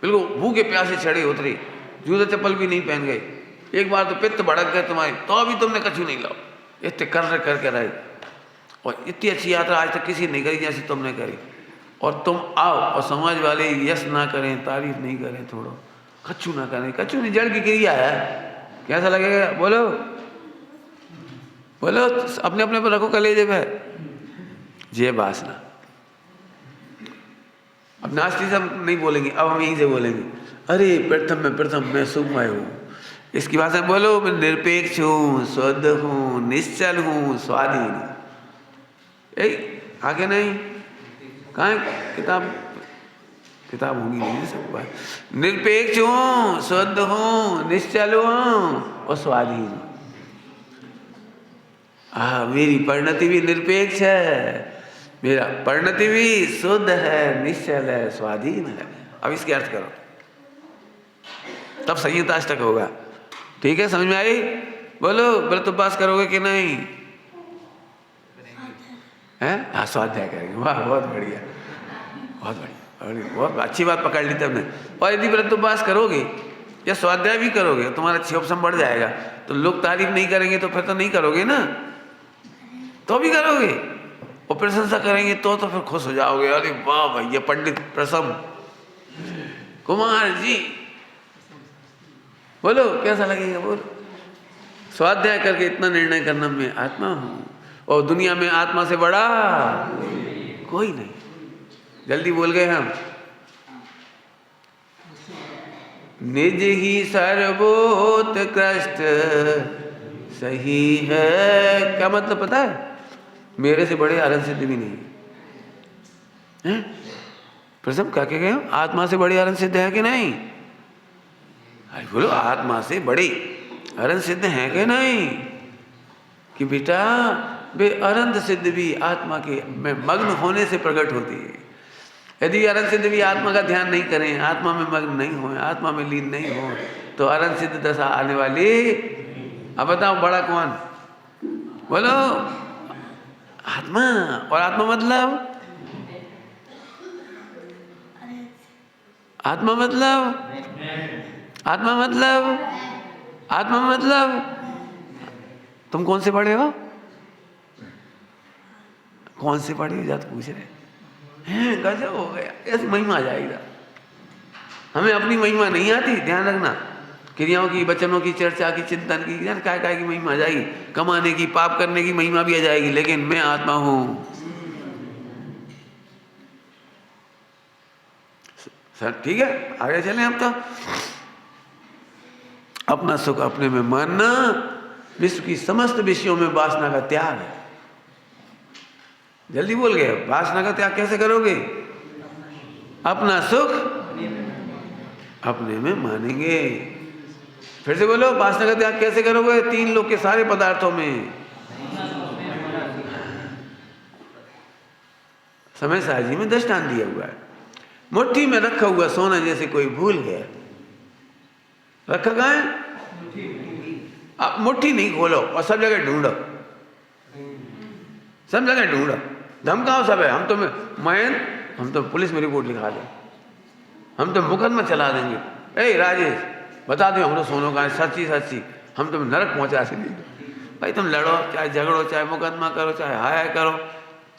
बिल्कुल भूखे प्यासे चढ़े उतरे, जूते चप्पल भी नहीं पहन गए, एक बार तो पित्त भड़क गए तुम्हारे, तो अभी तुमने कछु नहीं लाओ, इतने कर करके रहे, और इतनी अच्छी यात्रा आज तक किसी नहीं करी जैसी तुमने करी। और तुम आओ और समाज वाले यश ना करें, तारीफ नहीं करें, थोड़ा कछु ना करें, कछु नहीं, जड़ की क्रिया है, कैसा लगेगा? बोलो बोलो, अपने अपने पर रखो कलेजे पे। ये वासना। अब नास्ती से हम नहीं बोलेंगे, अब हम यहीं से बोलेंगे, अरे प्रथम मैं सुखमय हूँ। इसकी भाषा बोलो, मैं निरपेक्ष हूँ, शुद्ध हूँ, निश्चल हूँ, स्वाधीन हूँ। आगे नहीं, कहाँ किताब होगी नहीं सब बात। निरपेक्ष हूँ, शुद्ध हूँ, निश्चल हूँ और स्वाधीन हूँ। मेरी परिणति भी निरपेक्ष है, मेरा परिणति भी शुद्ध है, निश्चल है, स्वाधीन है। अब इसके अर्थ करो, तब संहिताष्टक होगा। ठीक है, समझ में आई? बोलो, व्रत उपवास करोगे कि नहीं? हैं? हाँ, स्वाध्याय करेंगे। वाह, बहुत बढ़िया, बहुत बढ़िया, बहुत अच्छी बात पकड़ ली तुमने। और यदि व्रत उपवास करोगे या स्वाध्याय भी करोगे, तुम्हारा क्षोभसम बढ़ जाएगा, तो लोग तारीफ नहीं करेंगे तो फिर तो नहीं करोगे ना, तो भी करोगे। और प्रशंसा करेंगे तो फिर खुश हो जाओगे, अरे वाह भैया पंडित प्रसम कुमार जी, बोलो कैसा लगेगा? बोलो। स्वाध्याय करके इतना निर्णय करना, मैं आत्मा हूँ और दुनिया में आत्मा से बड़ा कोई नहीं। जल्दी बोल गए हम। निज ही सर्वोत्कृष्ट सही है। क्या मतलब पता है? मेरे से बड़े अरहत सिद्ध भी नहीं है। प्रसम क्या कह गए? आत्मा से बड़े अरहत सिद्ध है कि नहीं? अरे बोलो, आत्मा से बड़े अरहत सिद्ध है कि नहीं? कि बेटा वे अरहत सिद्ध भी आत्मा के में मग्न होने से प्रकट होती है। यदि अरहत सिद्ध भी आत्मा का ध्यान नहीं करें, आत्मा में मग्न नहीं हो, आत्मा में लीन नहीं हो, तो अरहत सिद्ध दशा आने वाली। अब बताओ बड़ा कौन? बोलो आत्मा। और आत्मा मतलब आत्मा मतलब तुम कौन से पढ़े हो? कौन से पढ़े हो? जा तो पूछ रहे हैं। गजब हो गया, ऐसी महिमा आ जाएगी। हमें अपनी महिमा नहीं आती, ध्यान रखना। क्रियाओं की, वचनों की, चर्चा की, चिंतन की, यार काय की महिमा आ जाएगी। कमाने की, पाप करने की महिमा भी आ जाएगी, लेकिन मैं आत्मा हूं। सर ठीक है, आगे चलें। अब तो अपना सुख अपने में मानना विश्व की समस्त विषयों में वासना का त्याग है। जल्दी बोल गए। वासना का त्याग कैसे करोगे? अपना सुख अपने में मानेंगे। फिर से बोलो, वासना का त्याग कैसे करोगे? 3 लोक के सारे पदार्थों में। समय साजी में दृष्टांत दिया हुआ है। मुट्ठी में रखा हुआ सोना जैसे कोई भूल गया, रखा कहाँ है? अब मुट्ठी नहीं खोलो और सब जगह ढूंढो, सब जगह ढूंढो, धमकाओ सब है। हम तो पुलिस में रिपोर्ट लिखा दें, हम तो मुकदमा चला देंगे। ए राजेश बता दो, हम तो सोनों का सच्ची हम तुम नरक पहुंचा देंगे। भाई तुम लड़ो, चाहे झगड़ो, चाहे मुकदमा करो, चाहे हाय करो,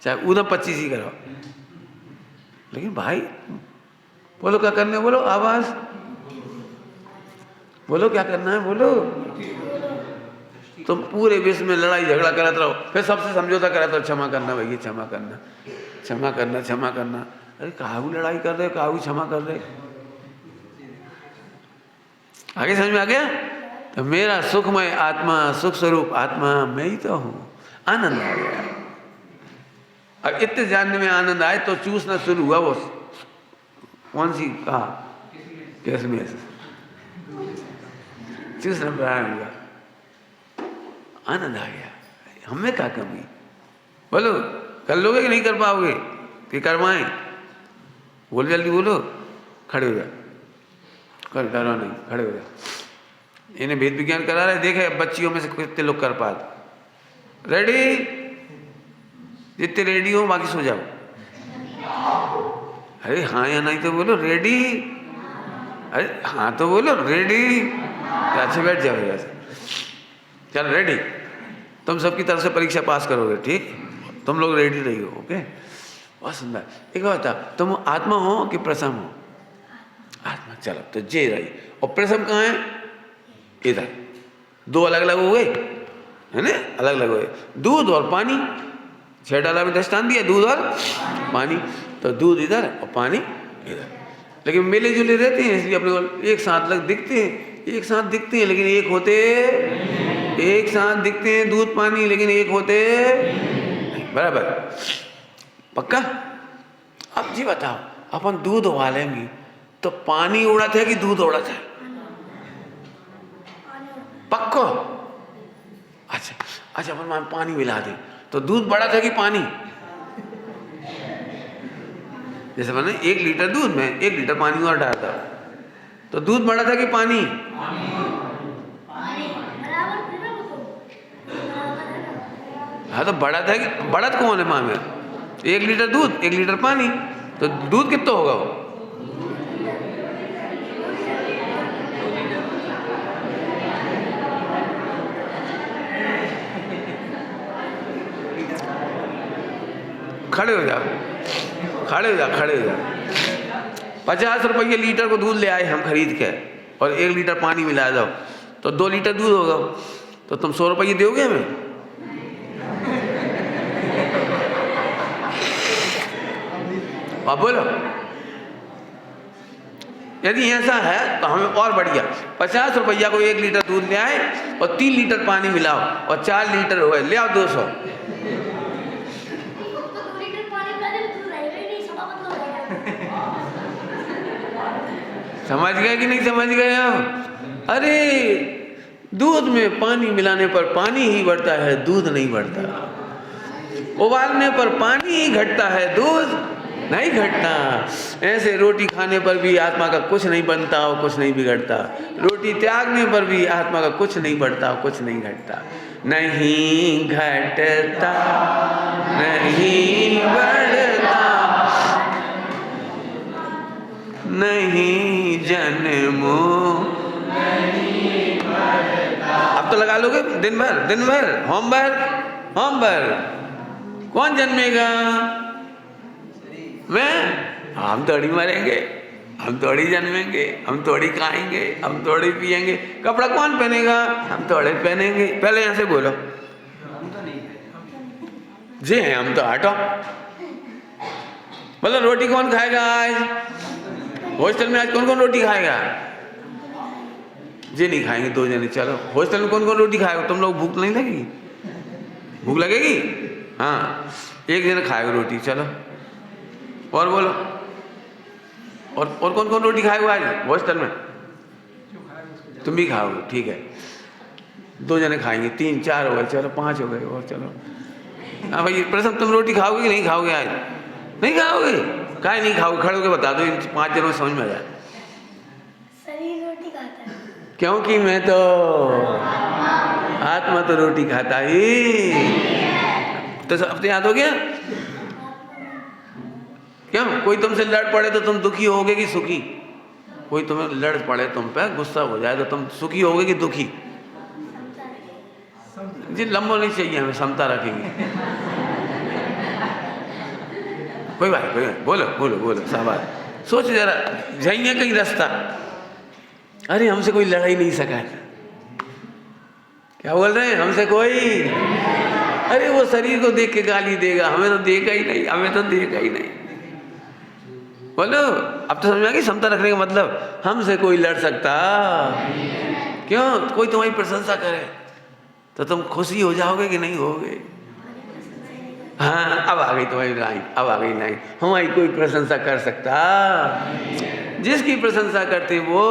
चाहे उधर 25 ही करो, लेकिन भाई बोलो क्या करना है? बोलो आवाज बोलो, क्या करना है? बोलो। तुम पूरे विश्व में लड़ाई झगड़ा कराते रहो, फिर सबसे समझौता कराते रहो, क्षमा करना भैया, क्षमा करना, क्षमा करना, क्षमा करना। अरे काहू लड़ाई कर रहे हो, काहू क्षमा कर रहे? आगे समझ में आ गया? तो मेरा सुखमय आत्मा, सुख स्वरूप आत्मा मैं ही तो हूं। आनंद आ गया। अब इतने जानने में आनंद आए तो चूसना शुरू हुआ। वो कौन सी कहा? किसमें चूसना प्रारंभ हुआ, आनंद आ गया। हमें क्या कमी? बोलो कर लोगे कि नहीं कर पाओगे? कि करवाएं? बोलो जल्दी बोलो। खड़े हो जाओ, करो नहीं, खड़े हो जाओ। इन्हें वेद विज्ञान करा रहे, देखे बच्चियों में से कितने लोग कर पाते। रेडी? जितने रेडी हो बाकी सो जाओ। अरे हाँ या नहीं तो बोलो रेडी। अरे हाँ तो बोलो रेडी। अच्छा बैठ जाओ ऐसे। चल रेडी? तुम सबकी तरफ से परीक्षा पास करोगे, ठीक? तुम लोग रेडी रही हो, ओके? बहुत सुंदर। एक बात बता, तुम आत्मा हो कि प्रसम हो? आत्मा। चलो तो जे रही। और प्रसम कहाँ है? इधर। 2 अलग अलग हो गए, है ना? अलग अलग हो गए। दूध और पानी, 6 डाला में दृष्टांत दिया, दूध और पानी। तो दूध इधर और पानी इधर, लेकिन मिले जुले रहते हैं, इसलिए अपने को एक साथ लग दिखते हैं, एक साथ दिखते हैं लेकिन एक होते, एक साथ दिखते हैं दूध पानी लेकिन एक होते नहीं। बराबर? पक्का? अब जी बताओ, अपन दूध उबालेंगे तो पानी उड़त है कि दूध उड़त है? पक्को? अच्छा अच्छा, अपन पानी मिला दें तो दूध बढ़त है कि पानी? जैसे मैंने 1 लीटर दूध में 1 लीटर पानी और डाल दो तो दूध बढ़त है कि पानी? हाँ तो बढ़त है कि बढ़त कौन है माँ में? 1 लीटर दूध 1 लीटर पानी, तो दूध कितना होगा वो? खड़े हो जाओ, खड़े हो जाओ, खड़े हो जाओ। 50 रुपये लीटर को दूध ले आए हम खरीद के, और 1 लीटर पानी मिला दो तो 2 लीटर दूध होगा। तो तुम 100 रुपये दोगे हमें? अब बोलो। यदि ऐसा है तो हमें और बढ़िया 50 रुपया को 1 लीटर दूध ले आए और 3 लीटर पानी मिलाओ और 4 लीटर हो गए, ले आओ 200। समझ गए कि नहीं समझ गए आप? अरे दूध में पानी मिलाने पर पानी ही बढ़ता है, दूध नहीं बढ़ता। उबालने पर पानी ही घटता है, दूध नहीं घटता। ऐसे रोटी खाने पर भी आत्मा का कुछ नहीं बनता और कुछ नहीं बिगड़ता। रोटी त्यागने पर भी आत्मा का कुछ नहीं बढ़ता और कुछ नहीं घटता। नहीं घटता नहीं बढ़ता, नहीं जन्मो। अब तो लगा लोगे दिन भर होमवर्क। कौन जन्मेगा? मैं? हम थोड़ी मरेंगे, हम थोड़ी जन्मेंगे, हम थोड़ी खाएंगे, हम थोड़ी पिएंगे। कपड़ा कौन पहनेगा? हम थोड़े पहनेंगे। पहले यहाँ से बोलो जी हैं हम तो। हटो बोलो रोटी कौन खाएगा आज हॉस्टल में? आज कौन कौन रोटी खाएगा? जी नहीं खाएंगे 2 जने। चलो हॉस्टल में कौन कौन रोटी खाएगा? तुम लोग भूख नहीं लगेगी? भूख लगेगी? हाँ 1 जन खाएगा रोटी। चलो और बोलो और कौन कौन रोटी खाएगा आज हॉस्टल में? तुम भी खाओगे, ठीक है। 2 जने खाएंगे, 3 4 हो गए, चलो 5 हो गए और चलो। हाँ भाई प्रथम तुम रोटी खाओगे कि नहीं खाओगे? आज नहीं खाओगे? काहे नहीं खाओगे? खड़े होकर बता दो, इन 5 जनों में समझ में आ जाए।
शरीर रोटी खाता है।
क्योंकि मैं तो आत्मा तो रोटी खाता ही। तो अब तो याद हो गया? क्यों? कोई तुमसे लड़ पड़े तो तुम दुखी होगे कि सुखी? कोई तुम्हें लड़ पड़े तुम पे, गुस्सा हो जाए तो तुम सुखी होगे कि दुखी? जी लंबो नहीं चाहिए हमें, समता रखेंगे। कोई बात बोलो बोलो बोलो शाबाश। सोच जरा, जाइए कहीं रास्ता। अरे हमसे कोई लड़ा ही नहीं सका है। क्या बोल रहे हैं? हमसे कोई, अरे वो शरीर को देख के गाली देगा, हमें तो देगा ही नहीं, हमें तो देगा ही नहीं। बोलो अब तो समझ में आ गई समता रखने का मतलब। हमसे कोई लड़ सकता? क्यों? कोई तुम्हारी प्रशंसा करे तो तुम खुशी हो जाओगे कि नहीं होगे? हाँ अब आ गई तुम्हारी लाइन, अब आ गई लाइन। हमारी कोई प्रशंसा कर सकता? जिसकी प्रशंसा करते वो।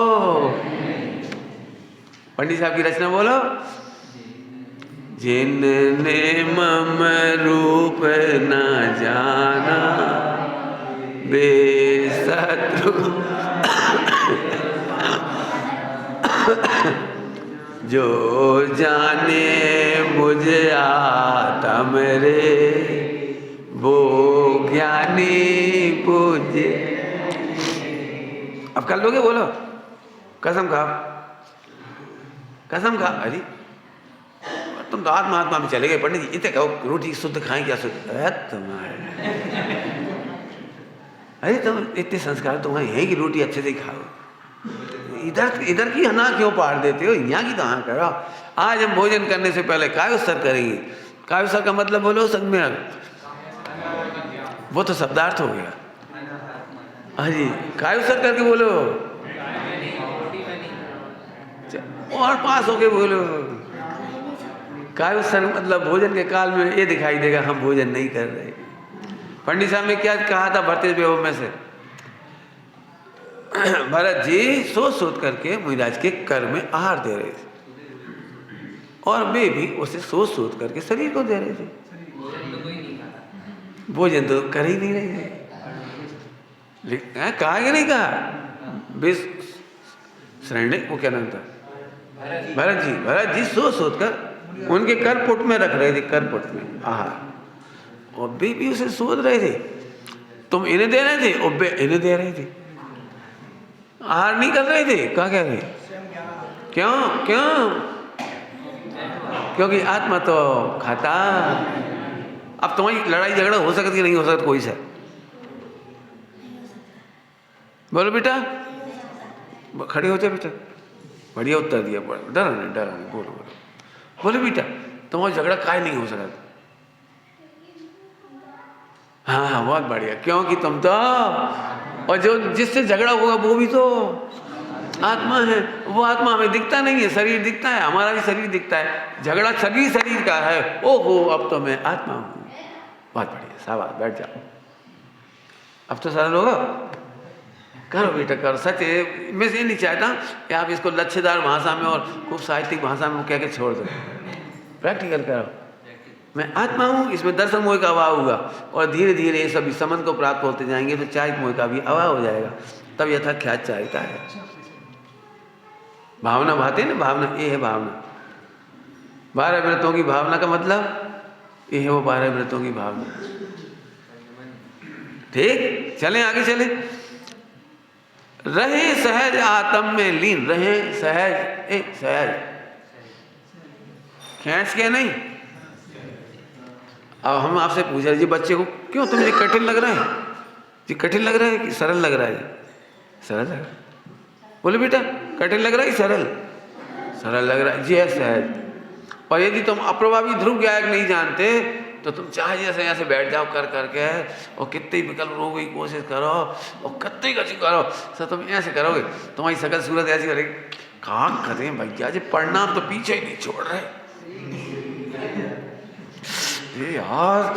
पंडित साहब की रचना बोलो। जिनने मम रूप न जाना बेशत्रु जो जाने मुझे आत्म रे वो ज्ञानी पूज्य। अब कर लोगे? बोलो कसम खा, कसम खा। अरे तुम तो आत्मा में चले गए पंडित जी। इतने कहो रोटी शुद्ध खाएं क्या शुद्ध? तुम्हारे अरे तुम इतने संस्कार तुम्हारे हैं कि रोटी अच्छे से खाओ। इधर की हना क्यों पाड़ देते हो? यहाँ की तो हाँ करो। आज हम भोजन करने से पहले कायोत्सर करेंगे। कायोत्सर का मतलब बोलो संज्ञा, वो तो शब्दार्थ हो गया। अरे कायोत्सर करके बोलो और पास होके बोलो। कायोत्सर मतलब भोजन के काल में ये दिखाई देगा हम भोजन नहीं कर रहे। पंडित साहब ने क्या कहा था भरते बेहोम में से? भरत जी सोच करके मुनिराज के कर में आहार दे रहे थे और वे भी उसे सोच करके शरीर को दे रहे थे। भोजन तो कर ही नहीं रहे थे। कहा कि नहीं कहा? शरण्य वो क्या नाम था? भरत जी सोच कर उनके करपुट में रख रहे थे, करपुट में आहार। और वे भी उसे सोच रहे थे। तुम इन्हें दे रहे थे और वे इन्हें दे रहे थे। आहार नहीं कर रहे थे। क्या कह रहे? क्यों? क्योंकि आत्मा तो खाता। अब तुम्हारी लड़ाई झगड़ा हो सकती कि नहीं हो सकता? कोई सा बोलो बेटा, खड़े हो जाओ बेटा। बढ़िया उत्तर दिया, डरा नहीं। बोलो बेटा तुम्हारा झगड़ा काहे नहीं हो सकता? हाँ बहुत बढ़िया। क्योंकि तुम तो और जो जिससे झगड़ा होगा वो भी तो आत्मा है। वो आत्मा हमें दिखता नहीं है, शरीर दिखता है, हमारा भी शरीर दिखता है। झगड़ा शरीर का है। ओहो, अब तो मैं आत्मा हूँ। बहुत बढ़िया, शाबाश, बैठ जाओ। अब तो सरल होगा। करो बेटा करो। सच है, मैं ये नहीं चाहता कि आप इसको लच्छेदार भाषा में और खूब साहित्यिक भाषा में कह के छोड़ दो। प्रैक्टिकल करो। मैं आत्मा हूँ, इसमें दर्शन मोह का अभाव होगा और धीरे धीरे ये सभी संबंध को प्राप्त होते जाएंगे तो चारित मोह का भी अभाव हो जाएगा। तब यथा ख्यात चारिता है। भावना भाते ना, भावना ये है भावना। 12 व्रतों की भावना का मतलब ये है वो 12 व्रतों की भावना। ठीक, चलें आगे चलें। रहे सहज आत्म में लीन, रहे सहज, एक सहज, खींच के नहीं। अब हम आपसे पूछ रहे जी बच्चे को, क्यों तुम्हें कठिन लग रहा है जी? कठिन लग रहा है कि सरल लग रहा है? सरल लग रहा है। बोले बेटा कठिन लग रहा है कि सरल? सरल लग रहा है जी, है सहज। और यदि तुम अप्रभावी ध्रुव गायक नहीं जानते तो तुम चाहे जैसे यहाँ से बैठ जाओ कर करके और कितने विकल्प रोग की कोशिश करो और कितने कची करो, सर तुम ऐसे करोगे तुम्हारी सकल सूरत ऐसी करेगी। कहाँ करें भैया जी, परिणाम तो पीछे ही नहीं छोड़ रहे ये यार।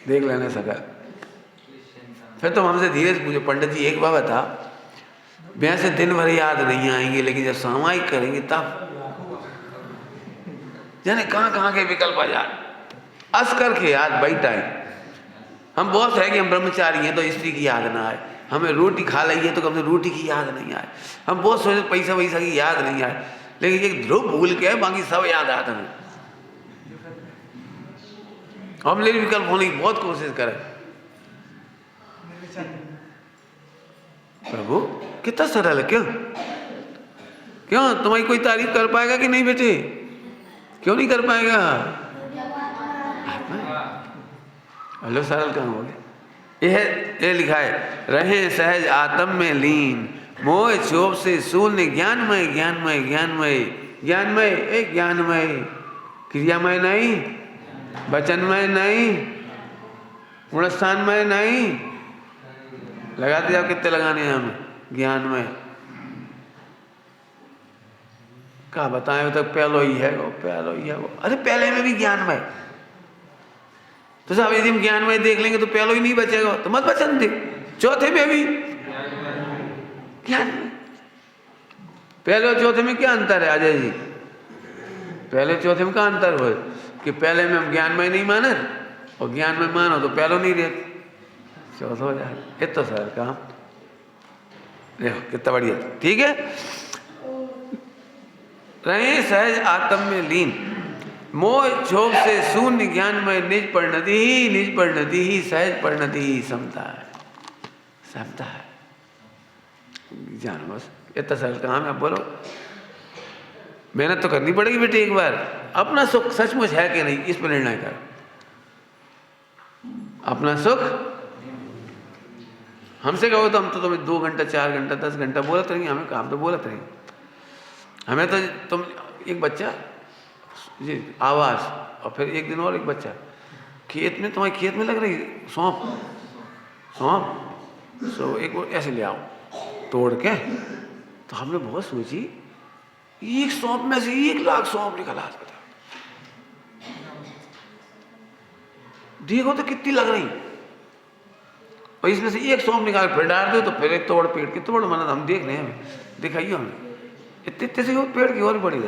देख लेना सकल। फिर तुम हमसे धीरे से पूछो, पंडित जी एक बात बता, वैसे दिन भर याद नहीं आएंगे लेकिन जब सामायिक करेंगे तब जाने कहाँ के विकल्प आ जाए। अस करके याद बाई टाइम। हम बहुत है कि हम ब्रह्मचारी हैं तो स्त्री की याद ना आए, हमें रोटी खा ली है तो कम से रोटी की याद नहीं आए, हम बहुत सोचे पैसा वैसा की याद नहीं आए, लेकिन एक ध्रुव भूल के बाकी सब याद आता है। हम ले विकल्प होने की बहुत कोशिश करें। प्रभु कितना सरल है। क्यों तुम्हारी कोई तारीफ कर पाएगा कि नहीं बेटे? क्यों नहीं कर पाएगा? हेलो सरल कहाँ हो गया? ये लिखा है, रहे सहज आत्म में लीन, मोह क्षोभ से शून्य, ज्ञानमय ज्ञानमय ज्ञानमय ज्ञानमय, एक ज्ञानमय, क्रियामय नहीं, वचनमय नहीं, गुणस्थानमय नहीं। लगाते जाओ, कितने लगाने हैं हमें? ज्ञानमय। क्या बताएं तो पहलो ही है वो, पहलो ही है वो। अरे पहले में भी ज्ञानमय, तो साहब यदि हम ज्ञानमय देख लेंगे तो पहलो ही नहीं बचेगा तो मत बचन दे। चौथे में भी ज्ञान। पहले और चौथे में क्या अंतर है अजय जी? पहले चौथे में क्या अंतर हो कि पहले में हम ज्ञानमय नहीं माने और ज्ञान में मानो तो पहलो नहीं रहते, चौथा हो जाए। इतना सरल काम। देखो कितना बढ़िया। ठीक है, रहे सहज आत्म में लीन, मोह क्षोभ से शून्य, ज्ञानमय, निज परिणति ही सहज परिणति ही समता है। समता है, जानो बस इतना सरल काम है। आप बोलो मेहनत तो करनी पड़ेगी बेटे। एक बार अपना सुख सचमुच है कि नहीं इस पर निर्णय करो। अपना सुख हमसे कहो तो हम तो तुम्हें 2 घंटा 4 घंटा 10 घंटा बोलते रहेंगे, हमें काम तो बोलते रहेंगे। हमें तो तुम एक बच्चा जी आवाज़ और फिर एक दिन और एक बच्चा खेत में, तुम्हारे खेत में लग रही सौंप सो एक और ऐसे ले आओ तोड़ के। तो हमने बहुत सोची, एक सौंप में से 1 लाख सौंप निकला। देखो तो कितनी लग रही, और इसमें से 1 सौंप निकाल फिर डाल दो तो फिर एक तोड़ पेड़ की तोड़ मना हम देख रहे हैं, दिखाइए हमें इतने से पेड़ की और बड़ी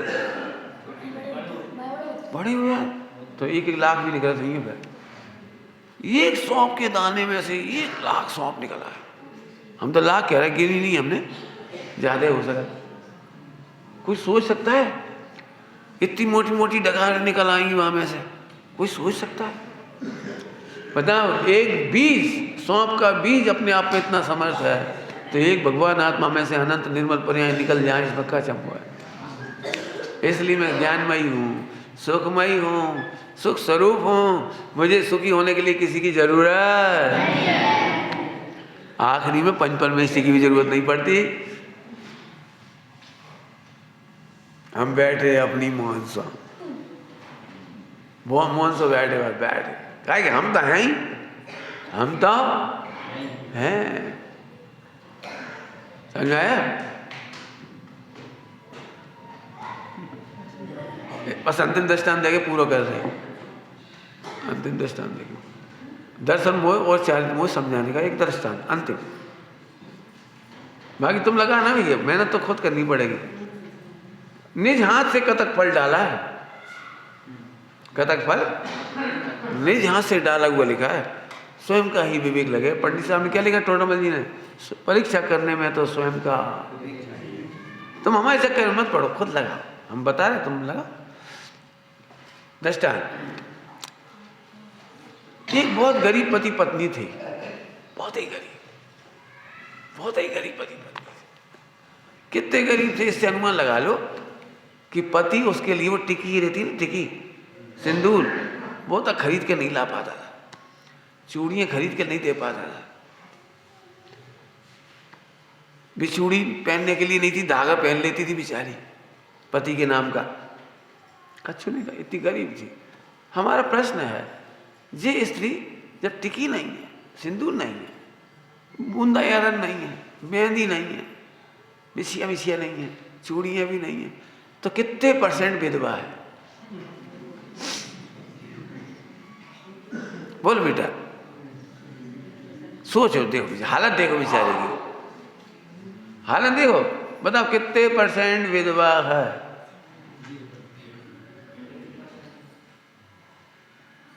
बड़े हुए हैं तो 1 लाख भी निकल रही है। फिर 1 सौंप के दाने में से 1 लाख सौंप निकला है। हम तो लाख कह रहे, गिनी नहीं हमने, ज्यादा हो सका। कोई सोच सकता है इतनी मोटी मोटी डगार निकल आएंगी वहां में से? कोई सोच सकता है? बताओ, एक बीज, सौंप का बीज अपने आप में इतना समर्थ है तो एक भगवान आत्मा में से अनंत निर्मल पर्याय निकल जाए, इसमें क्या चंपो है। इसलिए मैं ज्ञानमयी हूँ, सुखमयी हूँ, सुख स्वरूप हूँ। मुझे सुखी होने के लिए किसी की जरूरत नहीं है। आखिरी में पंच परमेश्वर की भी जरूरत नहीं पड़ती। हम बैठे अपनी मोहन सो, वो मोहन सो बैठे बैठे, कहा कि हम तो हैं ही, हम तो हैं। समझ आया? बस अंतिम दृष्टांत देके पूरा कर रहे हैं। अंतिम दृष्टांत देके दर्शन मोह और चारित्र मोह समझाने का एक दृष्टांत अंतिम। बाकी तुम लगाना भी है, मेहनत तो खुद करनी पड़ेगी। निज हाथ से कतक फल डाला है, कतक फल निज हाथ से डाला हुआ लिखा है, स्वयं का ही विवेक लगे। पंडित साहब ने क्या लिखा टोडामल जी ने? परीक्षा करने में तो स्वयं का। तुम हमारे चक्कर में मत पड़ो, खुद लगाओ, हम बता रहे तुम लगाओ। दृष्टांत, एक बहुत गरीब पति पत्नी थे, बहुत ही गरीब पति पत्नी थे। कितने गरीब थे इससे अनुमान लगा लो कि पति उसके लिए वो टिकी रहती ना, टिकी सिंदूर वो तक खरीद के नहीं ला पाता था, चूड़ियाँ खरीद के नहीं दे पाता था, बिचूड़ी पहनने के लिए नहीं थी, धागा पहन लेती थी बेचारी पति के नाम का, कच्छु नहीं था, इतनी गरीब थी। हमारा प्रश्न है, ये स्त्री जब टिकी नहीं है, सिंदूर नहीं है, बूंदा यारन नहीं है, मेहंदी नहीं है, बिछिया नहीं है, चूड़ियाँ भी नहीं है, तो कितने % विधवा है? बोल बेटा, सोचो, देखो हालत, देखो बेचारे की हालत देखो, बताओ कितने % विधवा है?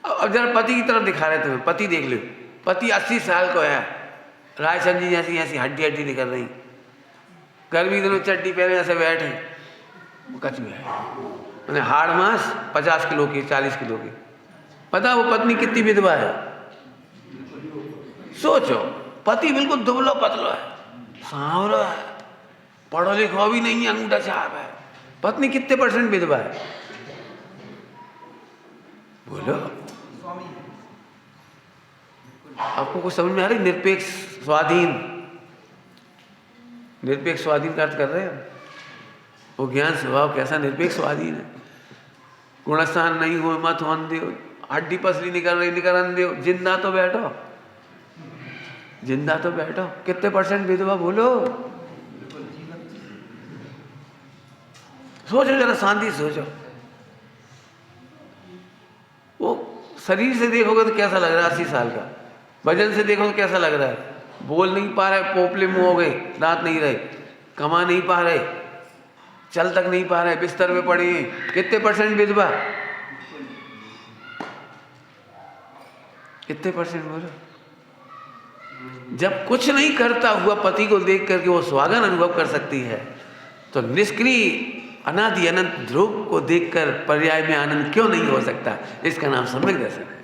अब जरा पति की तरफ दिखा रहे तुम्हें, पति देख लो, पति 80 साल को है, रायचंद जी जैसी ऐसी हड्डी निकल रही, गर्मी दिनों चड्डी पहने ऐसे बैठे, कचू है मैंने हाड़ मांस 50 किलो की, 40 किलो की। पता वो पत्नी कितनी विधवा है? सोचो, पति बिल्कुल दुबलो पतलो है, सांवरा है, पढ़ो लिखो भी नहीं है, अंगूठा छाप है, पत्नी कितने % विधवा है? बोलो, आपको कुछ समझ में आ रही? निरपेक्ष स्वाधीन, निरपेक्ष स्वाधीन का अर्थ कर रहे हैं। वो ज्ञान स्वभाव कैसा निरपेक्ष स्वाधीन है। गुणस्थान नहीं हो मत होन दो, हड्डी पसली निकल रही निकलन दो, जिंदा तो बैठो, जिंदा तो बैठो। कितने % विधवा? बोलो, सोचो जरा, शांति सोचो। वो शरीर से देखोगे तो कैसा लग रहा है? 80 साल का। वजन से देखो तो कैसा लग रहा है? बोल नहीं पा रहे, पोपले मुंह हो गए, दांत नहीं रहे, कमा नहीं पा रहे, चल तक नहीं पा रहे, बिस्तर में पड़े हैं। कितने % विधवा? कितने % बोलो? जब कुछ नहीं करता हुआ पति को देख करके वो स्वागन अनुभव कर सकती है, तो निष्क्रिय अनादि अनंत ध्रुव को देखकर पर्याय में आनंद क्यों नहीं हो सकता? इसका नाम सम्यक दर्शन है।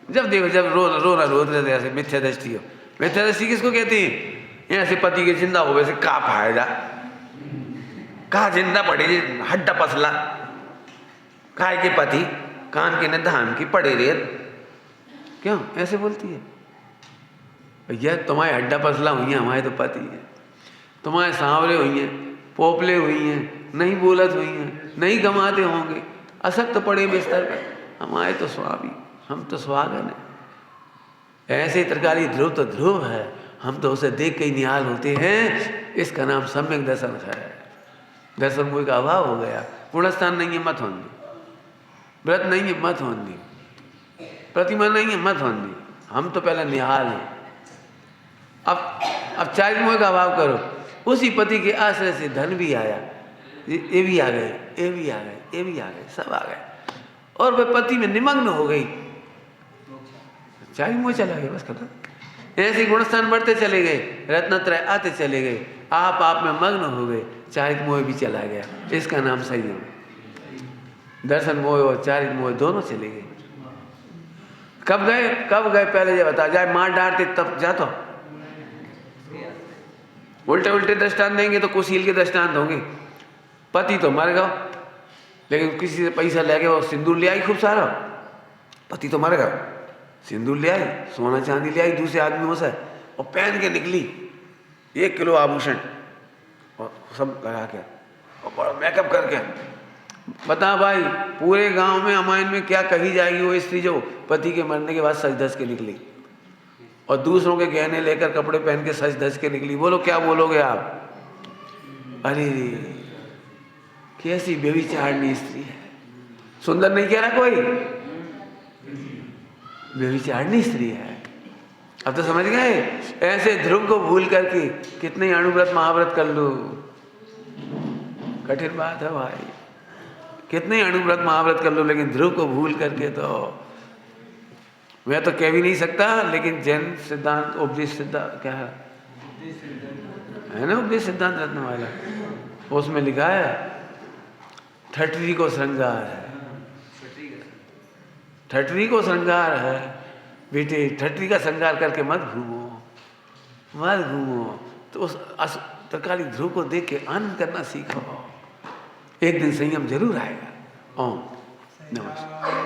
जब देखो, जब रोना रहते ऐसे मिथ्या दृष्टि हो। मिथ्या दृष्टि किसको कहती है? ऐसे पति के जिंदा हो वैसे का फायदा, कहा जिंदा पड़े जी, हड्डा पसला, काय के पति कान के न धान की पड़े रे, क्यों ऐसे बोलती है? भैया तुम्हारे हड्डा पसला हुई है, हमारे तो पति है, तुम्हारे सांवरे हुई हैं, पोपले हुई हैं, नहीं बोलत हुई हैं, नहीं कमाते होंगे, असक्त पड़े बिस्तर पर, हमारे तो स्वामी, हम तो स्वागन है। ऐसे तरकारी ध्रुव तो ध्रुव है, हम तो उसे देख के ही निहाल होते हैं। इसका नाम सम्यक दर्शन है। दर्शन मोह का अभाव हो गया। गुणस्थान नहीं है मत होने, व्रत नहीं है मत होने, प्रतिमा नहीं है मत होने, हम तो पहले निहाल हैं। अब चारित्र मोह का अभाव करो, उसी पति के आश्रय से धन भी आया, ये भी आ गए, ये भी आ गए, ये भी आ गए, सब आ गए, और वह पति में निमग्न हो गई, चारित्र मोह चला गया, बस खत्म। ऐसे गुणस्थान बढ़ते चले गए, रत्नत्रय आते चले गए, आप में मग्न हो गए, चारित्र मोह भी चला गया। इसका नाम संयम। दर्शन मोह और चारित्र मोह दोनों चले गए। कब गए? कब गए पहले ये बता। जाए मार डांटते तब जातो, उल्टे उल्टे दृष्टांत देंगे तो कुशील के दृष्टांत होंगे। पति तो मर गया, लेकिन किसी से पैसा लेके वो सिंदूर ले आई खूब सारा, पति तो मर गया, सिंदूर ले आई, सोना चांदी ले आई दूसरे आदमियों से, और पहन के निकली 1 किलो आभूषण और सब लगा के, और बड़ा मेकअप करके, बता भाई, पूरे गांव में रामायण में क्या कही जाएगी वो स्त्री जो पति के मरने के बाद सज धज के निकली और दूसरों के गहने लेकर कपड़े पहन के सज धज के निकली? बोलो क्या बोलोगे आप? अरे कैसी व्यभिचारिणी स्त्री है। सुंदर नहीं कह रहा कोई, व्यभिचारिणी स्त्री है। अब तो समझ गए? ऐसे ध्रुव को भूल करके कितने अणुव्रत महाव्रत कर लो, कठिन बात है भाई। कितने अणुव्रत महाव्रत कर लो, लेकिन ध्रुव को भूल करके तो मैं तो कह भी नहीं सकता। लेकिन जैन सिद्धांत उपदेश सिद्धांत क्या है ना, उपदेश सिद्धांत रत्नमाला, उसमें लिखा है ठटरी को श्रृंगार है, ठटरी को श्रृंगार है। बेटे ठटरी का श्रृंगार करके मत घूमो, मत घूमो। तो उस तरकारी ध्रुव को देख के आनंद करना सीखो, एक दिन संयम जरूर आएगा। ओम नमस्कार।